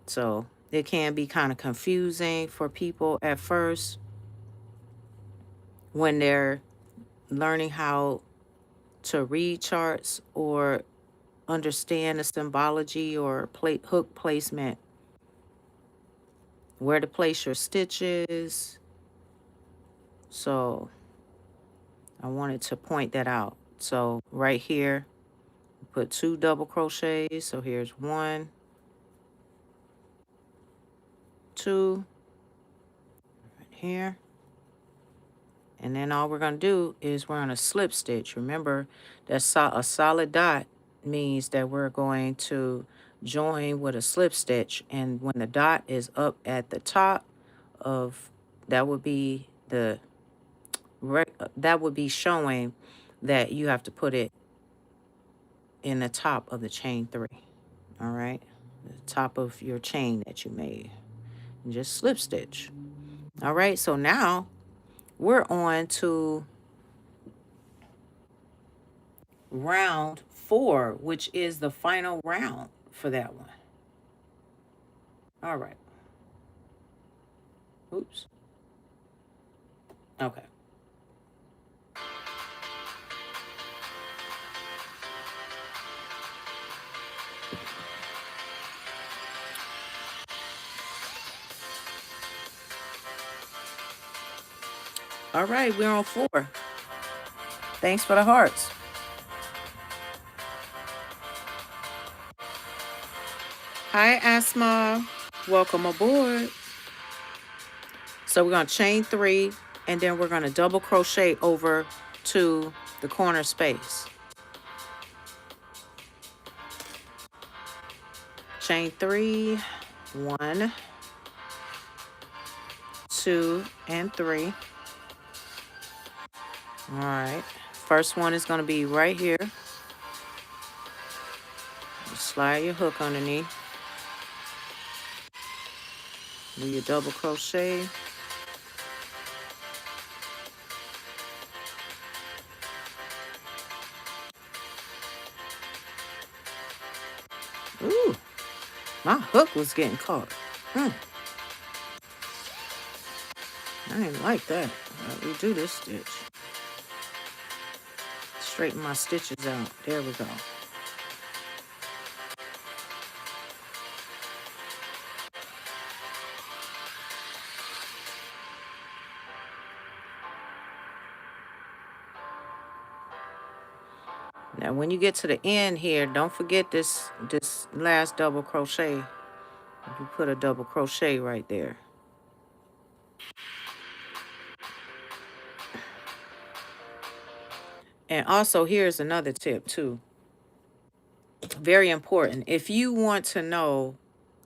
So it can be kind of confusing for people at first when they're learning how to read charts or understand the symbology or hook placement, where to place your stitches. So I wanted to point that out. So right here, put 2 double crochets. So here's 1, 2 right here. And then all we're going to do is we're going to slip stitch. Remember, that's a solid dot means that we're going to join with a slip stitch. And when the dot is up at the top of, that would be showing that you have to put it in the top of the chain 3. All right, the top of your chain that you made, and just slip stitch. All right, so now we're on to round 4, which is the final round for that one. All right. Oops. Okay. All right, we're on 4. Thanks for the hearts. Hi, Asma. Welcome aboard. So we're going to chain 3, and then we're going to double crochet over to the corner space. Chain 3, 1, 2, and 3. All right. First one is going to be right here. Slide your hook underneath. Do your double crochet. Ooh, my hook was getting caught. I didn't like that. I'll redo this stitch. Straighten my stitches out. There we go. Now, when you get to the end here, don't forget this last double crochet. You put a double crochet right there. And also, here's another tip too. Very important. If you want to know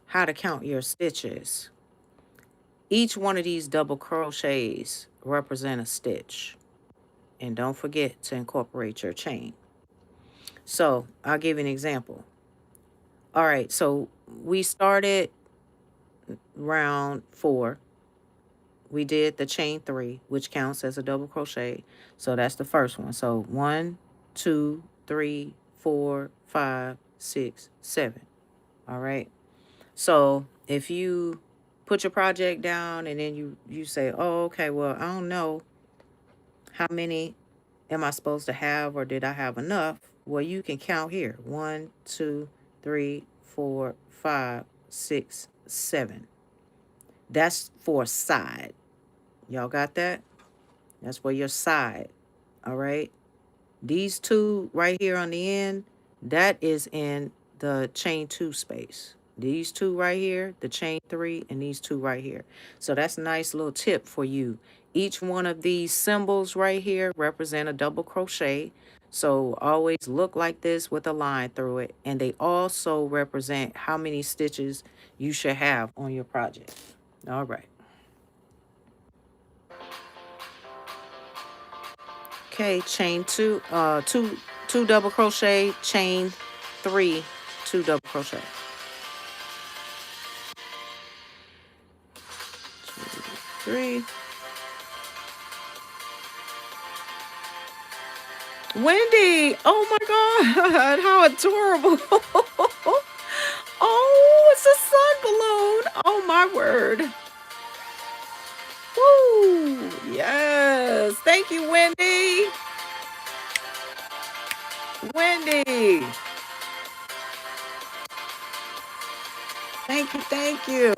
how to count your stitches, each one of these double crochets represent a stitch. And don't forget to incorporate your chain. So I'll give you an example. All right, so we started round 4. we did the chain 3, which counts as a double crochet. So that's the first one. So 1, 2, 3, 4, 5, 6, 7. All right. So if you put your project down and then you say, oh, okay, well, I don't know how many am I supposed to have, or did I have enough? Well, you can count here. 1, 2, 3, 4, 5, 6, 7. That's for a side. Y'all got that? That's for your side. All right. These two right here on the end, that is in the chain 2 space. These two right here, the chain 3, and these two right here. So that's a nice little tip for you. Each one of these symbols right here represent a double crochet. So always look like this with a line through it. And they also represent how many stitches you should have on your project. All right. Okay, chain 2, two double crochet, chain 3, 2 double crochet. 2, 3. Wendy, oh my God, how adorable. Oh, it's a sun balloon. Oh my word. Woo, yes. Thank you, Wendy. Wendy. Thank you, thank you.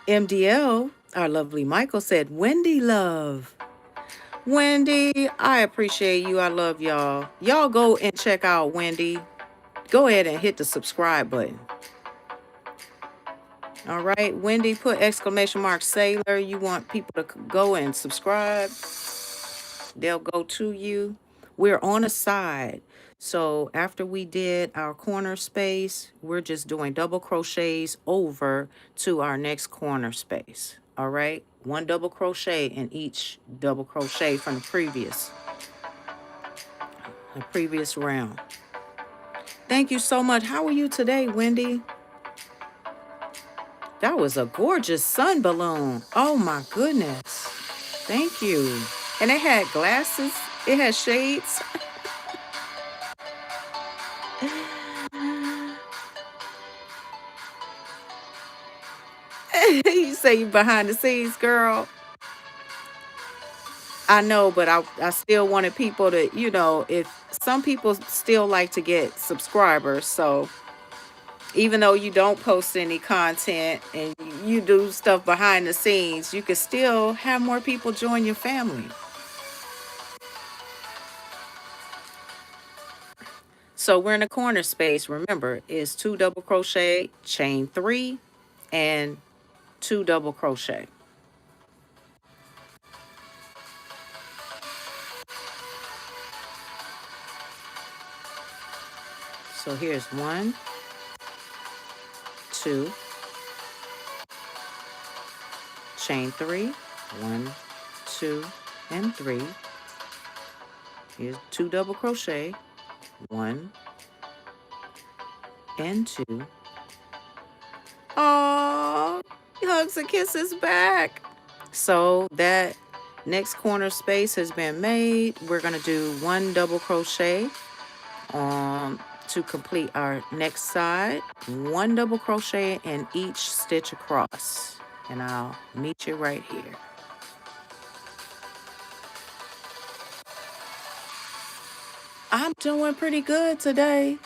MDL, our lovely Michael said, Wendy love. Wendy, I appreciate you. I love y'all. Y'all go and check out Wendy. Go ahead and hit the subscribe button. All right, Wendy, put exclamation mark Sailor. You want people to go and subscribe. They'll go to you. We're on a side. So after we did our corner space, we're just doing double crochets over to our next corner space. All right, 1 double crochet in each double crochet from the previous round. Thank you so much. How are you today, Wendy? That was a gorgeous sun balloon. Oh my goodness. Thank you. And it had glasses. It had shades. You say you behind the scenes, girl. I know, but I still wanted people to, if some people still like to get subscribers. So even though you don't post any content and you do stuff behind the scenes, you can still have more people join your family. So we're in a corner space. Remember, it's 2 double crochet, chain 3, and 2 double crochet. So here's 1, 2, chain 3, 1, 2, and 3. Here's 2 double crochet, 1 and 2. Oh, hugs and kisses back. So that next corner space has been made. We're going to do 1 double crochet to complete our next side. 1 double crochet in each stitch across. And I'll meet you right here. I'm doing pretty good today.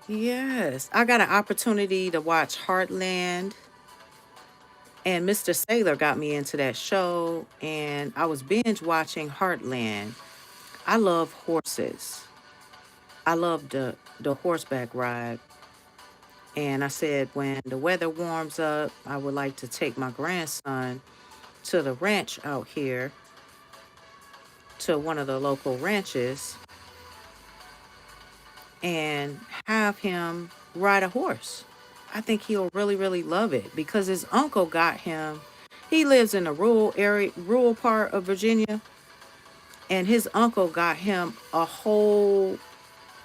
Yes, I got an opportunity to watch Heartland, and Mr. Sailor got me into that show, and I was binge watching Heartland. I love horses. I love the horseback ride. And I said, when the weather warms up, I would like to take my grandson to the ranch out here, to one of the local ranches, and have him ride a horse. I think he'll really, really love it because his uncle got him. He lives in a rural part of Virginia, and his uncle got him a whole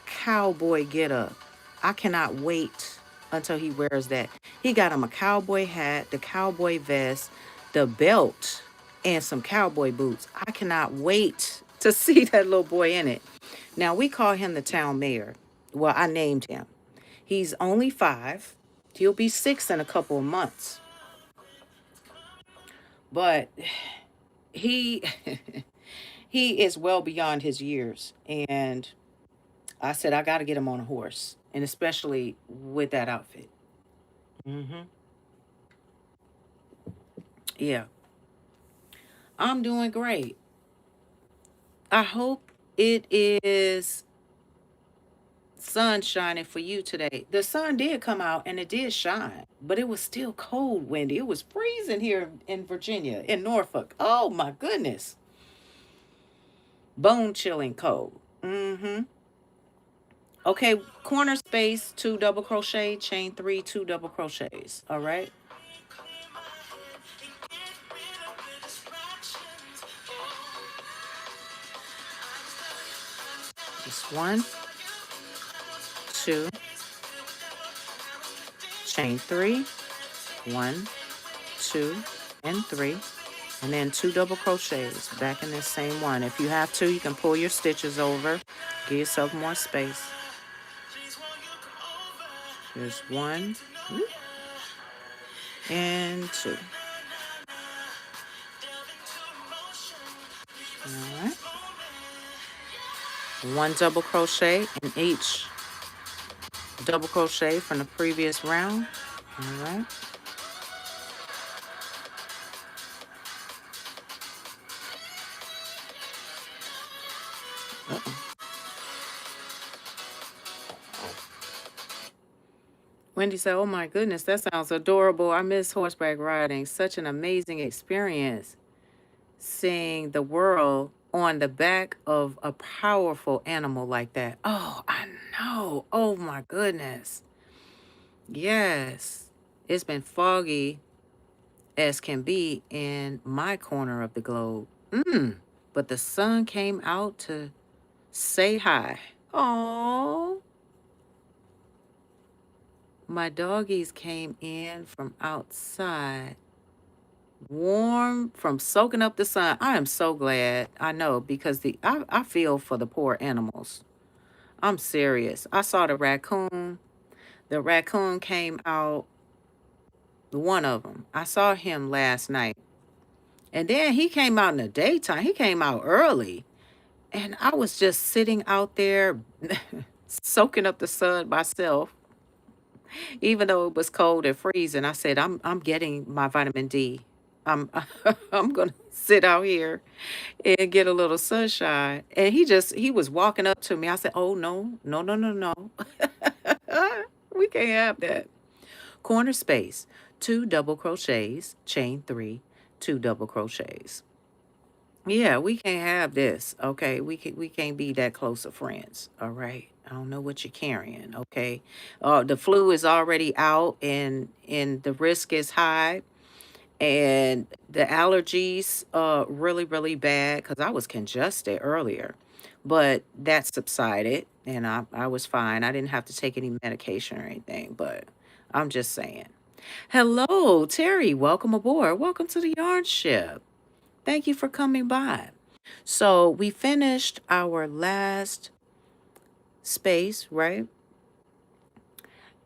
cowboy getup. I cannot wait until he wears that. He got him a cowboy hat, the cowboy vest, the belt, and some cowboy boots. I cannot wait to see that little boy in it. Now, we call him the town mayor. Well, I named him. He's only 5. He'll be 6 in a couple of months. But he he is well beyond his years. And I said, I got to get him on a horse. And especially with that outfit. Mm-hmm. Yeah. I'm doing great. I hope it is sun shining for you today. The sun did come out and it did shine, but it was still cold, windy. It was freezing here in Virginia, in Norfolk. Oh my goodness. Bone chilling cold. Mm-hmm. Okay, corner space, 2 double crochet, chain 3, 2 double crochets. All right. Just 1, 2, chain 3, 1, 2, and 3. And then 2 double crochets back in this same one. If you have to, you can pull your stitches over. Give yourself more space. Here's 1 and 2. All right. 1 double crochet in each double crochet from the previous round. All right. Wendy said, oh my goodness, that sounds adorable. I miss horseback riding. Such an amazing experience seeing the world on the back of a powerful animal like that. Oh, I know. Oh my goodness. Yes. It's been foggy as can be in my corner of the globe. But the sun came out to say hi. Oh. My doggies came in from outside, warm from soaking up the sun. I am so glad. I know because I feel for the poor animals. I'm serious. I saw the raccoon. The raccoon came out, one of them. I saw him last night. And then he came out in the daytime. He came out early. And I was just sitting out there soaking up the sun myself. Even though it was cold and freezing, I said, I'm getting my vitamin D. I'm I'm gonna sit out here and get a little sunshine. And he was walking up to me. I said, oh no, no, no, no, no. We can't have that. Corner space, 2 double crochets, chain 3, 2 double crochets. Yeah, we can't have this. Okay, we can't be that close of friends. All right. I don't know what you're carrying. Okay. The flu is already out and the risk is high. And the allergies really, really bad because I was congested earlier. But that subsided and I was fine. I didn't have to take any medication or anything, but I'm just saying. Hello, Terry. Welcome aboard. Welcome to the yarn ship. Thank you for coming by. So we finished our last space, right?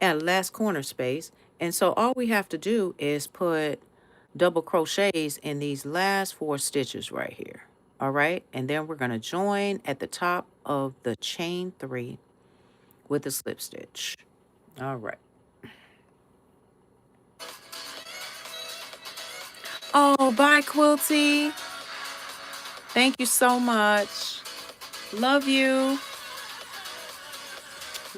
And last corner space. And so all we have to do is put double crochets in these last 4 stitches right here. All right. And then we're going to join at the top of the chain 3 with a slip stitch. All right. Oh, bye, Quilty. Thank you so much. Love you.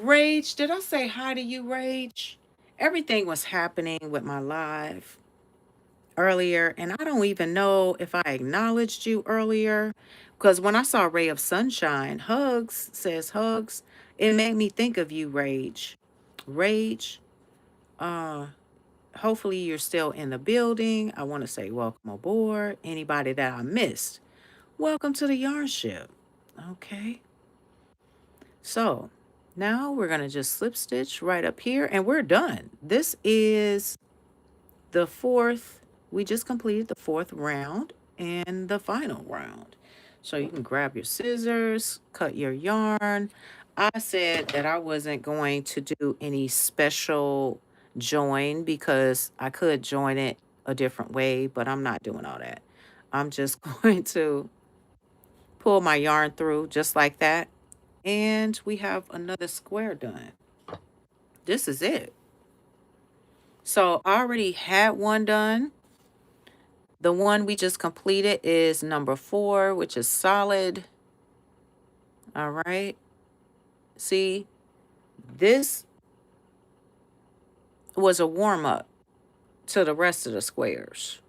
Rage, did I say hi to you, Rage? Everything was happening with my live earlier, and I don't even know if I acknowledged you earlier, because when I saw Ray of Sunshine, hugs, says hugs, it made me think of you, Rage. Rage, hopefully you're still in the building. I want to say welcome aboard. Anybody that I missed, welcome to the yarn ship. Okay. So Now we're going to just slip stitch right up here and we're done. This is the fourth. We just completed the fourth round and the final round. So you can grab your scissors, cut your yarn. I said that I wasn't going to do any special join because I could join it a different way, but I'm not doing all that. I'm just going to pull my yarn through just like that. And we have another square done. This is it. So I already had one done. The one we just completed is number 4, which is solid. All right. See, this was a warm up to the rest of the squares.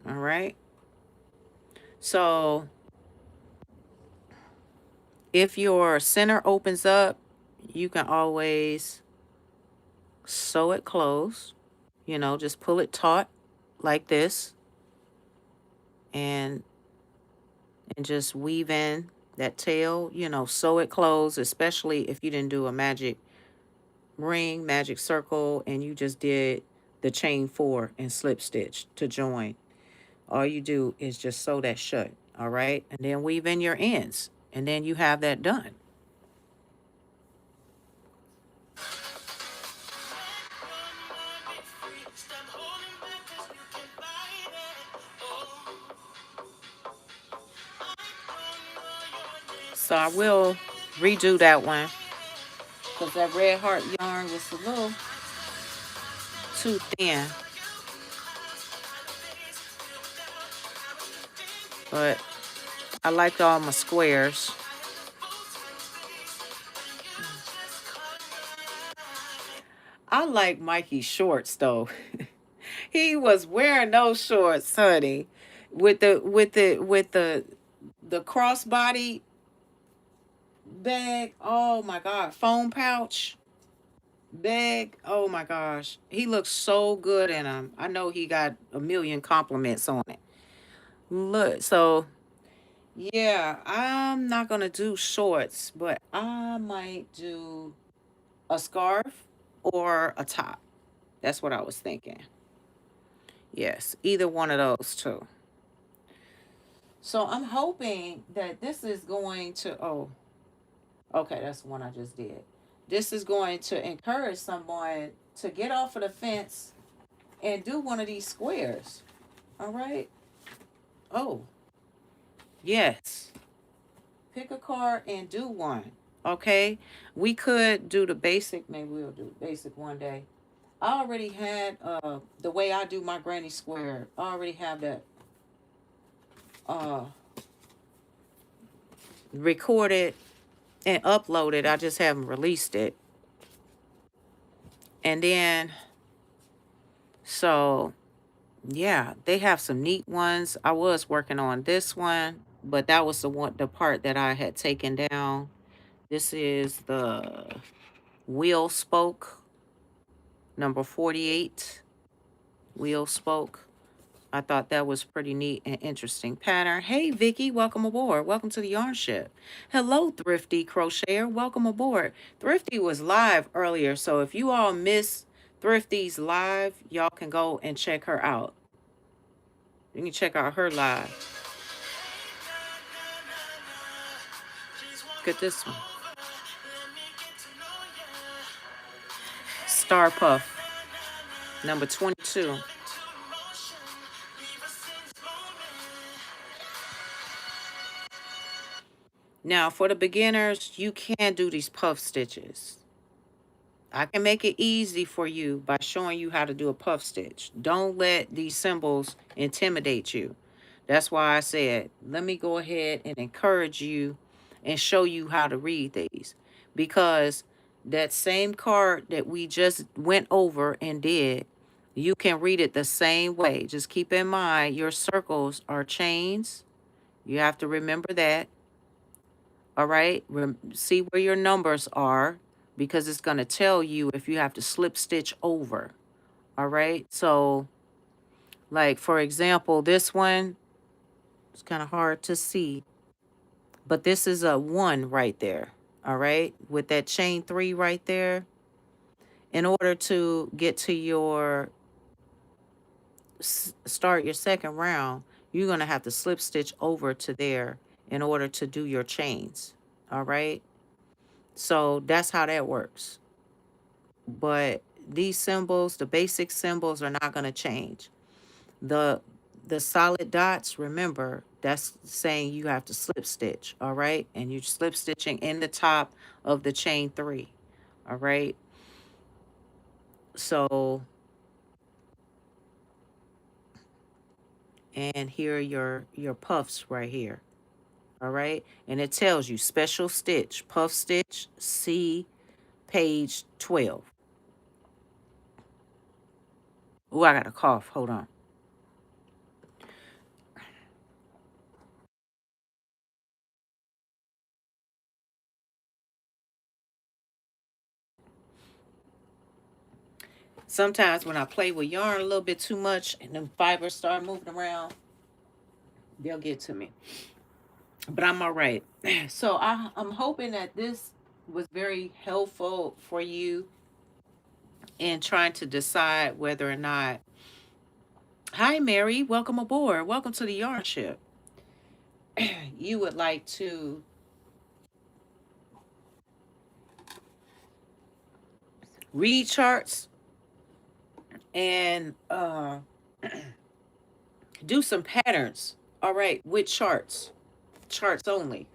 All right. So if your center opens up, you can always sew it closed. You know, just pull it taut like this and just weave in that tail, you know, sew it closed, especially if you didn't do a magic ring, magic circle, and you just did the chain 4 and slip stitch to join. All you do is just sew that shut, all right? And then weave in your ends, and then you have that done. So I will redo that one because that red heart yarn was a little too thin. But I liked all my squares. I like Mikey's shorts though. He was wearing those shorts, honey, with the crossbody bag. Oh my God, phone pouch bag. Oh my gosh, he looks so good in them. I know he got a million compliments on it. Look, so yeah, I'm not gonna do shorts, but I might do a scarf or a top. That's what I was thinking. Yes, either one of those two. So I'm hoping that this is going to, oh, okay, that's the one I just did. This is going to encourage someone to get off of the fence and do one of these squares. All right. Oh, yes. Pick a card and do one. Okay. We could do the basic. Maybe we'll do basic one day. I already had the way I do my granny square. I already have that uh recorded and uploaded. I just haven't released it. And then so yeah, they have some neat ones. I was working on this one, but that was the part that I had taken down. This is the wheel spoke number 48 wheel spoke. I thought that was pretty neat and interesting pattern. Hey, Vicky, welcome aboard. Welcome to the Yarn Ship. Hello, Thrifty Crocheter. Welcome aboard. Thrifty was live earlier, so if you all miss Thrifty's live, y'all can go and check her out. You can check out her live. Look at this one. Star Puff, number 22. Now, for the beginners, you can do these puff stitches. I can make it easy for you by showing you how to do a puff stitch. Don't let these symbols intimidate you. That's why I said, let me go ahead and encourage you and show you how to read these. Because that same card that we just went over and did, you can read it the same way. Just keep in mind, your circles are chains. You have to remember that. All right, see where your numbers are because it's going to tell you if you have to slip stitch over. All right, so like for example, this one, it's kind of hard to see, but this is a 1 right there. all right, with that chain 3 right there. In order to get to your start your second round, you're going to have to slip stitch over to there in order to do your chains. All right. So that's how that works. But these symbols, the basic symbols, are not going to change. The the solid dots, remember, that's saying you have to slip stitch. All right. And you're slip stitching in the top of the chain 3. All right. So, and here are your puffs right here. All right, and it tells you special stitch, puff stitch, see page 12. Oh, I got a cough. Hold on. Sometimes when I play with yarn a little bit too much and the fibers start moving around, they'll get to me. But I'm all right. So I'm hoping that this was very helpful for you in trying to decide whether or not. Hi, Mary. Welcome aboard. Welcome to the yarn ship. You would like to read charts and do some patterns. All right, with charts only.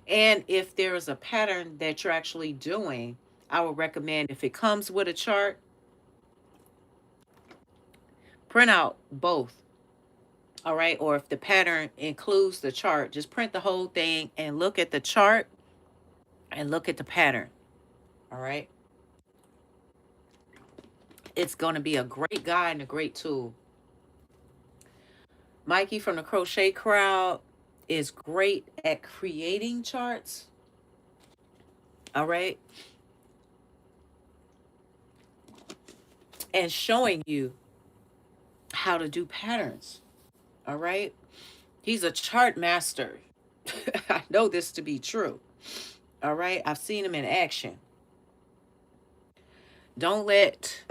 And if there is a pattern that you're actually doing, I would recommend, if it comes with a chart, print out both. All right, or if the pattern includes the chart, just print the whole thing and look at the chart and look at the pattern. All right, it's going to be a great guide and a great tool. Mikey from the Crochet Crowd is great at creating charts. All right, and showing you how to do patterns. All right, he's a chart master. I know this to be true. All right, I've seen him in action. Don't let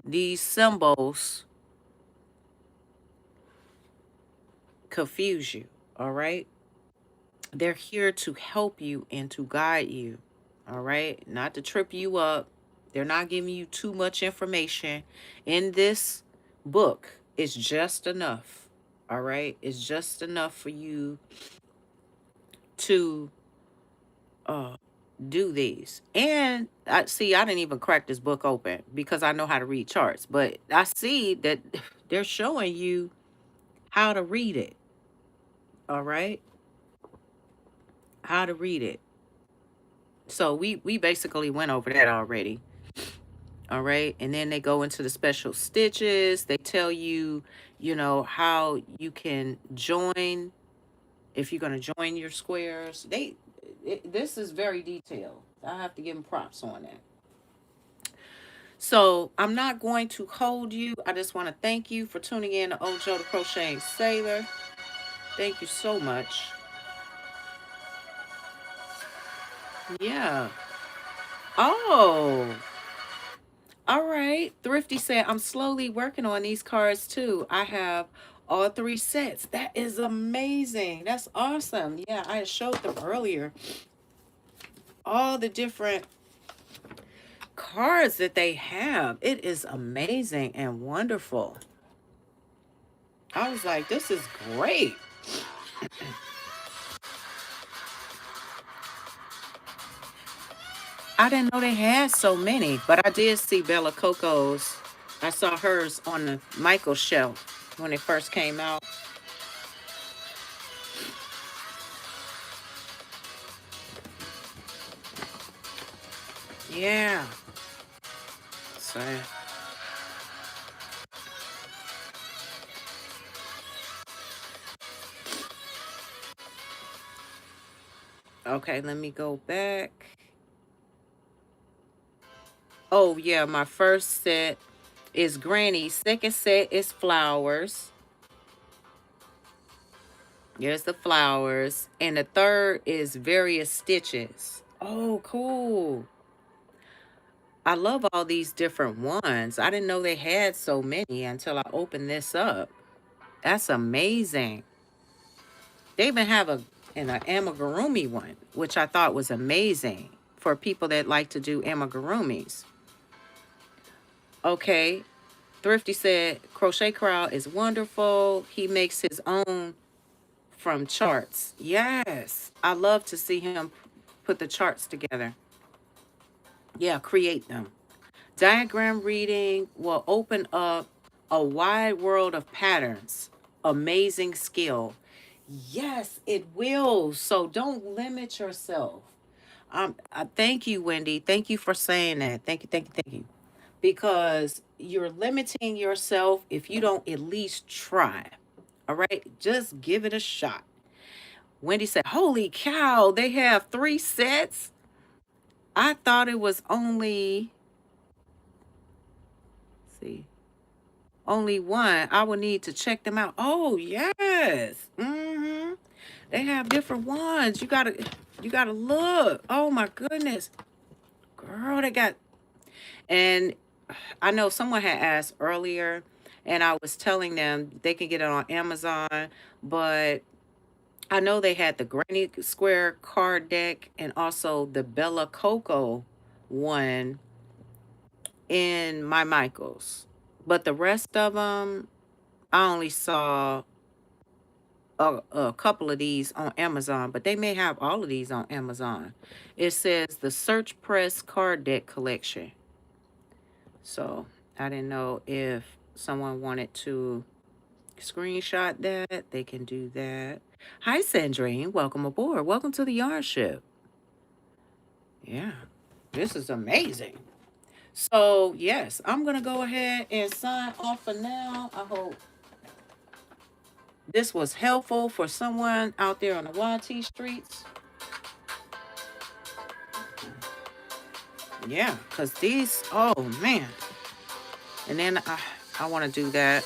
these symbols confuse you. All right, they're here to help you and to guide you. All right, not to trip you up. They're not giving you too much information. In this book, it's just enough. All right, it's just enough for you to do these. And I see, I didn't even crack this book open because I know how to read charts, but I see that they're showing you how to read it. All right, how to read it. So we basically went over that already. All right, and then they go into the special stitches. They tell you, you know, how you can join, if you're going to join your squares. This is very detailed. I have to give them props on that. So I'm not going to hold you. I just want to thank you for tuning in to Ojo the Crocheting Sailor. Thank you so much. Yeah. Oh, all right. Thrifty said, I'm slowly working on these cards too. I have all 3 sets. That is amazing. That's awesome. Yeah, I showed them earlier all the different cards that they have. It is amazing and wonderful. I was like, this is great. I didn't know they had so many, but I did see Bella Coco's. I saw hers on the Michael shelf when it first came out. Yeah. So, okay, let me go back. Oh, yeah, my first set is Granny. Second set is flowers. There's the flowers. And the third is various stitches. Oh, cool. I love all these different ones. I didn't know they had so many until I opened this up. That's amazing. They even have an amigurumi one, which I thought was amazing for people that like to do amigurumis. Okay. Thrifty said, Crochet Crowd is wonderful. He makes his own from charts. Yes. I love to see him put the charts together. Yeah, create them. Diagram reading will open up a wide world of patterns. Amazing skill. Yes, it will. So don't limit yourself. Thank you, Wendy. Thank you for saying that. Thank you, thank you, thank you. Because you're limiting yourself if you don't at least try. All right, just give it a shot. Wendy said, "Holy cow, they have 3 sets." I thought it was only, let's see, only one. I will need to check them out. Oh yes, they have different ones. You gotta look. Oh my goodness, girl, they got. And I know someone had asked earlier, and I was telling them they can get it on Amazon, but I know they had the Granny Square card deck and also the Bella Coco one in my Michaels. But the rest of them, I only saw a couple of these on Amazon, but they may have all of these on Amazon. It says the Search Press card deck collection. So I didn't know if someone wanted to screenshot that. They can do that. Hi, Sandrine. Welcome aboard. Welcome to the yarn ship. Yeah, this is amazing. So, yes, I'm going to go ahead and sign off for now. I hope this was helpful for someone out there on the YT streets. Yeah, because these, oh man. And then I want to do that.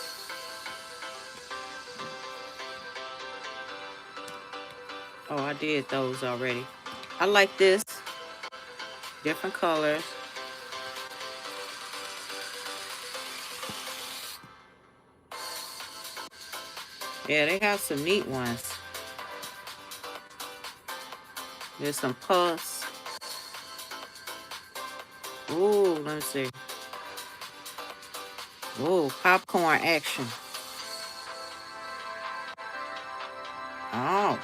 Oh, I did those already. I like this. Different colors. Yeah, they have some neat ones. There's some puffs. Ooh, let me see. Ooh, popcorn action. Oh.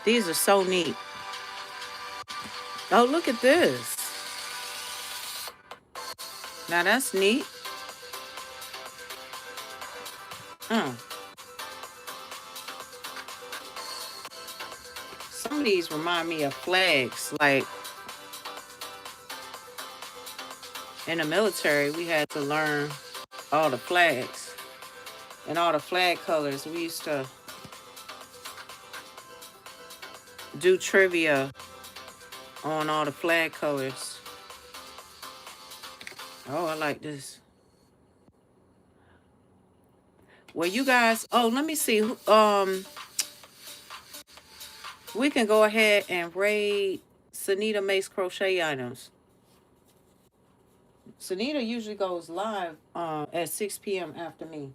These are so neat. Oh, look at this. Now that's neat. Some of these remind me of flags. Like in the military, we had to learn all the flags and all the flag colors. We used to do trivia on all the flag colors. Oh, I like this. Well, you guys, oh, let me see. We can go ahead and raid Sanita Makes Crochet Items. Sanita usually goes live at 6 p.m. after me.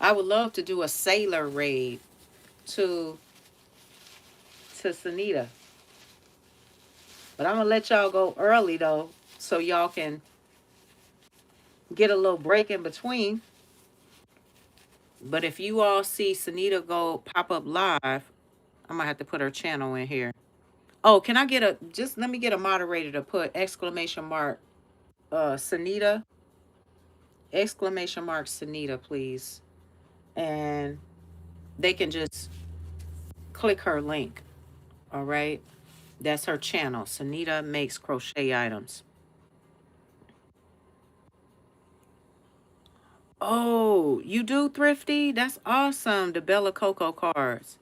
I would love to do a sailor raid to Sanita. But I'm going to let y'all go early, though, so y'all can get a little break in between. But if you all see Sanita go pop up live, I'm going to have to put her channel in here. Oh, can I get just let me get a moderator to put exclamation mark Sanita, exclamation mark Sanita, please. And they can just click her link. All right. That's her channel. Sanita Makes Crochet Items. Oh, you do, Thrifty? That's awesome. The Bella Coco cards.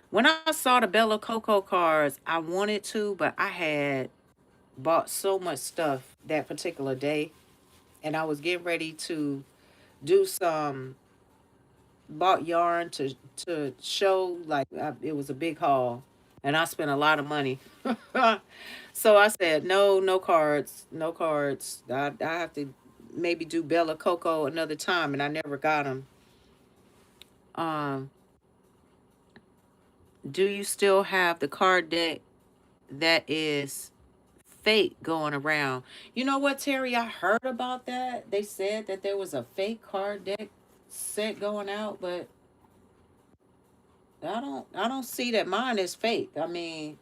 When I saw the Bella Coco cards, I wanted to, but I had bought so much stuff that particular day. And I was getting ready to do some, bought yarn to show, like, it was a big haul, and I spent a lot of money. So I said, no, no cards, no cards. I have to maybe do Bella Coco another time, and I never got them. Um, do you still have the card deck that is fake going around? You know what, Terry? I heard about that. They said that there was a fake card deck set going out, but I don't see that mine is fake. I mean,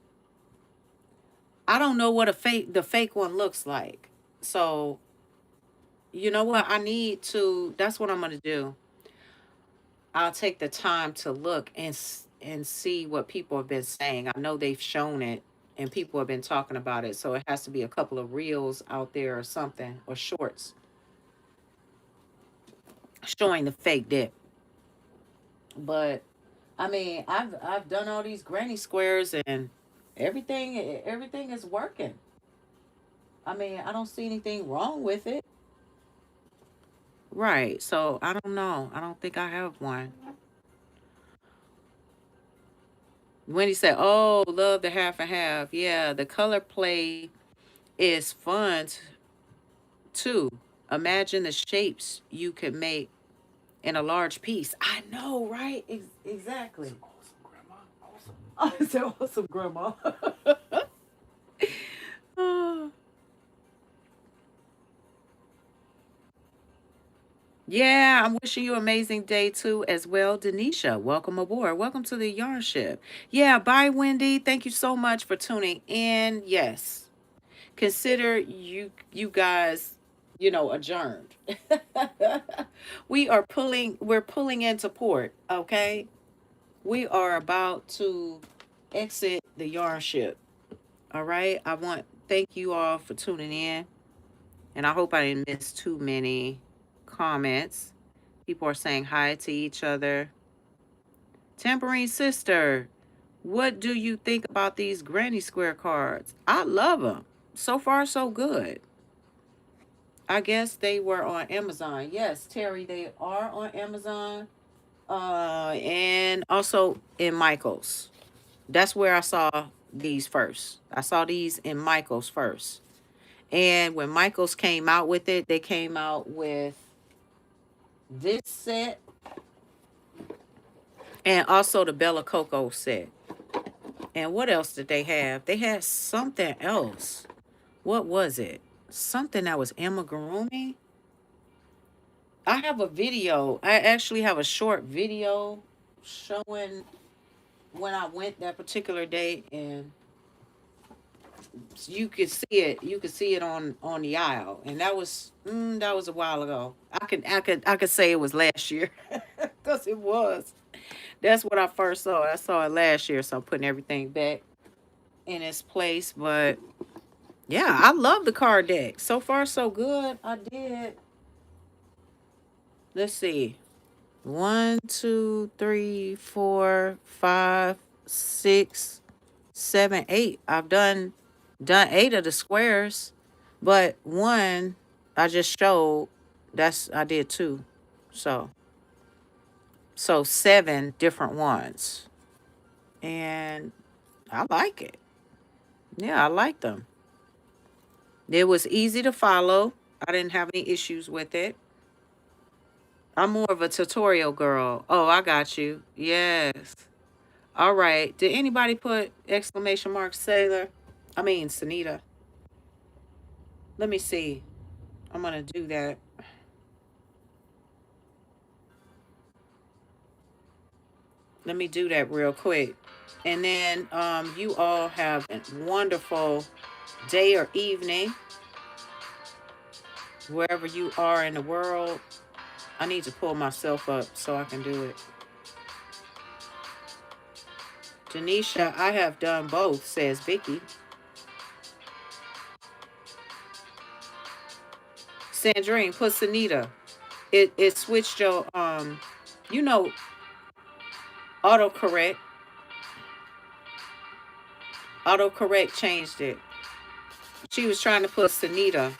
I don't know what the fake one looks like. So, you know what? I need to, that's what I'm going to do. I'll take the time to look and see what people have been saying. I know they've shown it and people have been talking about it. So it has to be a couple of reels out there or something, or shorts showing the fake dip. But I mean, I've done all these granny squares, and everything is working. I mean, I don't see anything wrong with it. Right. So I don't know. I don't think I have one. When he said, "Oh, love the half and half," yeah, the color play is fun too. Imagine the shapes you could make in a large piece. I know, right? Exactly. Awesome, grandma. Awesome. I said, "Awesome, grandma." Oh, yeah, I'm wishing you an amazing day too as well, Denisha. Welcome aboard. Welcome to the Yarn Ship. Yeah, bye, Wendy. Thank you so much for tuning in. Yes, consider you guys, adjourned. We're pulling into port, okay? We are about to exit the Yarn Ship. All right. Thank you all for tuning in. And I hope I didn't miss too many comments. People are saying hi to each other. Tambourine Sister, what do you think about these Granny Square cards? I love them. So far, so good. I guess they were on Amazon. Yes, Terry, they are on Amazon. And also in Michael's. That's where I saw these first. I saw these in Michael's first. And when Michael's came out with it, they came out with this set and also the Bella Coco set. And what else did they have? They had something else. What was it? Something that was amigurumi. I have a video. I actually have a short video showing when I went that particular day, and you could see it. You could see it on the aisle, and that was a while ago. I could say it was last year, because it was. That's what I first saw. I saw it last year, so I'm putting everything back in its place. But yeah, I love the card deck. So far, so good. I did. Let's see. 1, 2, 3, 4, 5, 6, 7, 8. I've done 8 of the squares, but one I just showed. I did 2, so 7 different ones, and I like it. Yeah, I like them. It was easy to follow. I didn't have any issues with it. I'm more of a tutorial girl. Oh, I got you. Yes. All right. Did anybody put exclamation mark Sailor? I mean, Sanita. Let me see. I'm going to do that. Let me do that real quick. And then you all have a wonderful day or evening, wherever you are in the world. I need to pull myself up so I can do it. Janisha, I have done both, says Vicky. Sandrine, put Sanita. It switched your you know, autocorrect. Autocorrect changed it. She was trying to put Sanita.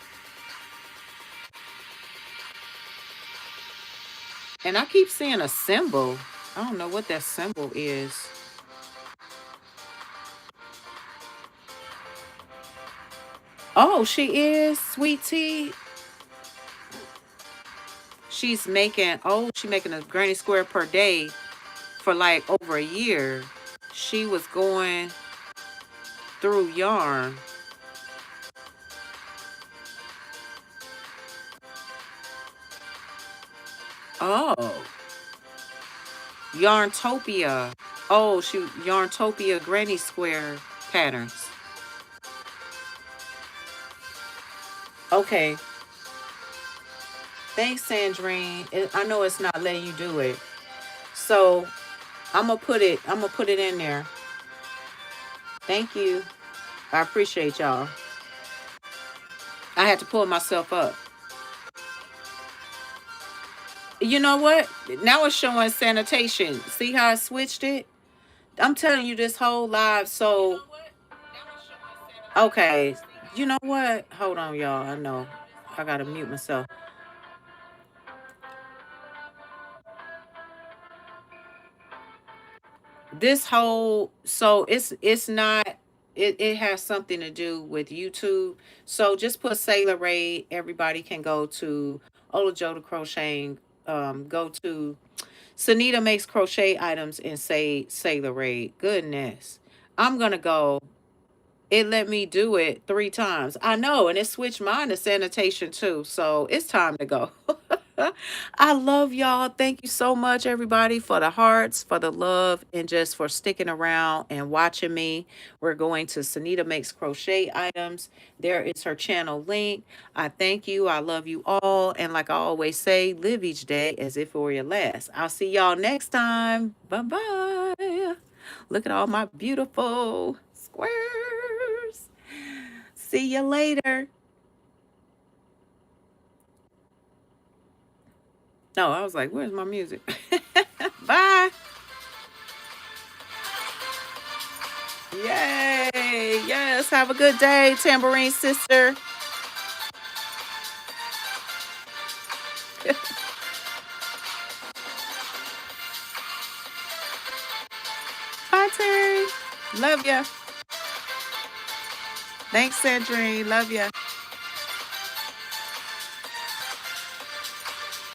And I keep seeing a symbol. I don't know what that symbol is. Oh, she is, sweet tea. She's making, oh, she making a granny square per day for like over a year. She was going through yarn. Oh, Yarntopia. Oh, she Yarntopia granny square patterns. Okay. Thanks, Sandrine. I know it's not letting you do it. So I'm gonna put it in there. Thank you. I appreciate y'all. I had to pull myself up. You know what? Now it's showing sanitation. See how I switched it? I'm telling you this whole live. So, okay. You know what? Hold on, y'all. I know. I gotta mute myself. This whole, so it's not, it has something to do with YouTube. So just put Sailor Raid. Everybody can go to Ola Joda Crocheting. Go to Sanita Makes Crochet Items and say Sailor Raid. Goodness. I'm gonna go. It let me do it 3 times. I know, and it switched mine to sanitation too. So it's time to go. I love y'all. Thank you so much, everybody, for the hearts, for the love, and just for sticking around and watching me. We're going to Sanita Makes Crochet Items. There is her channel link. I thank you. I love you all. And like I always say, live each day as if it were your last. I'll see y'all next time. Bye-bye. Look at all my beautiful squares. See you later. No, I was like, where's my music? Bye. Yay. Yes. Have a good day, tambourine sister. Bye, Terry. Love ya. Thanks, Sandrine. Love ya.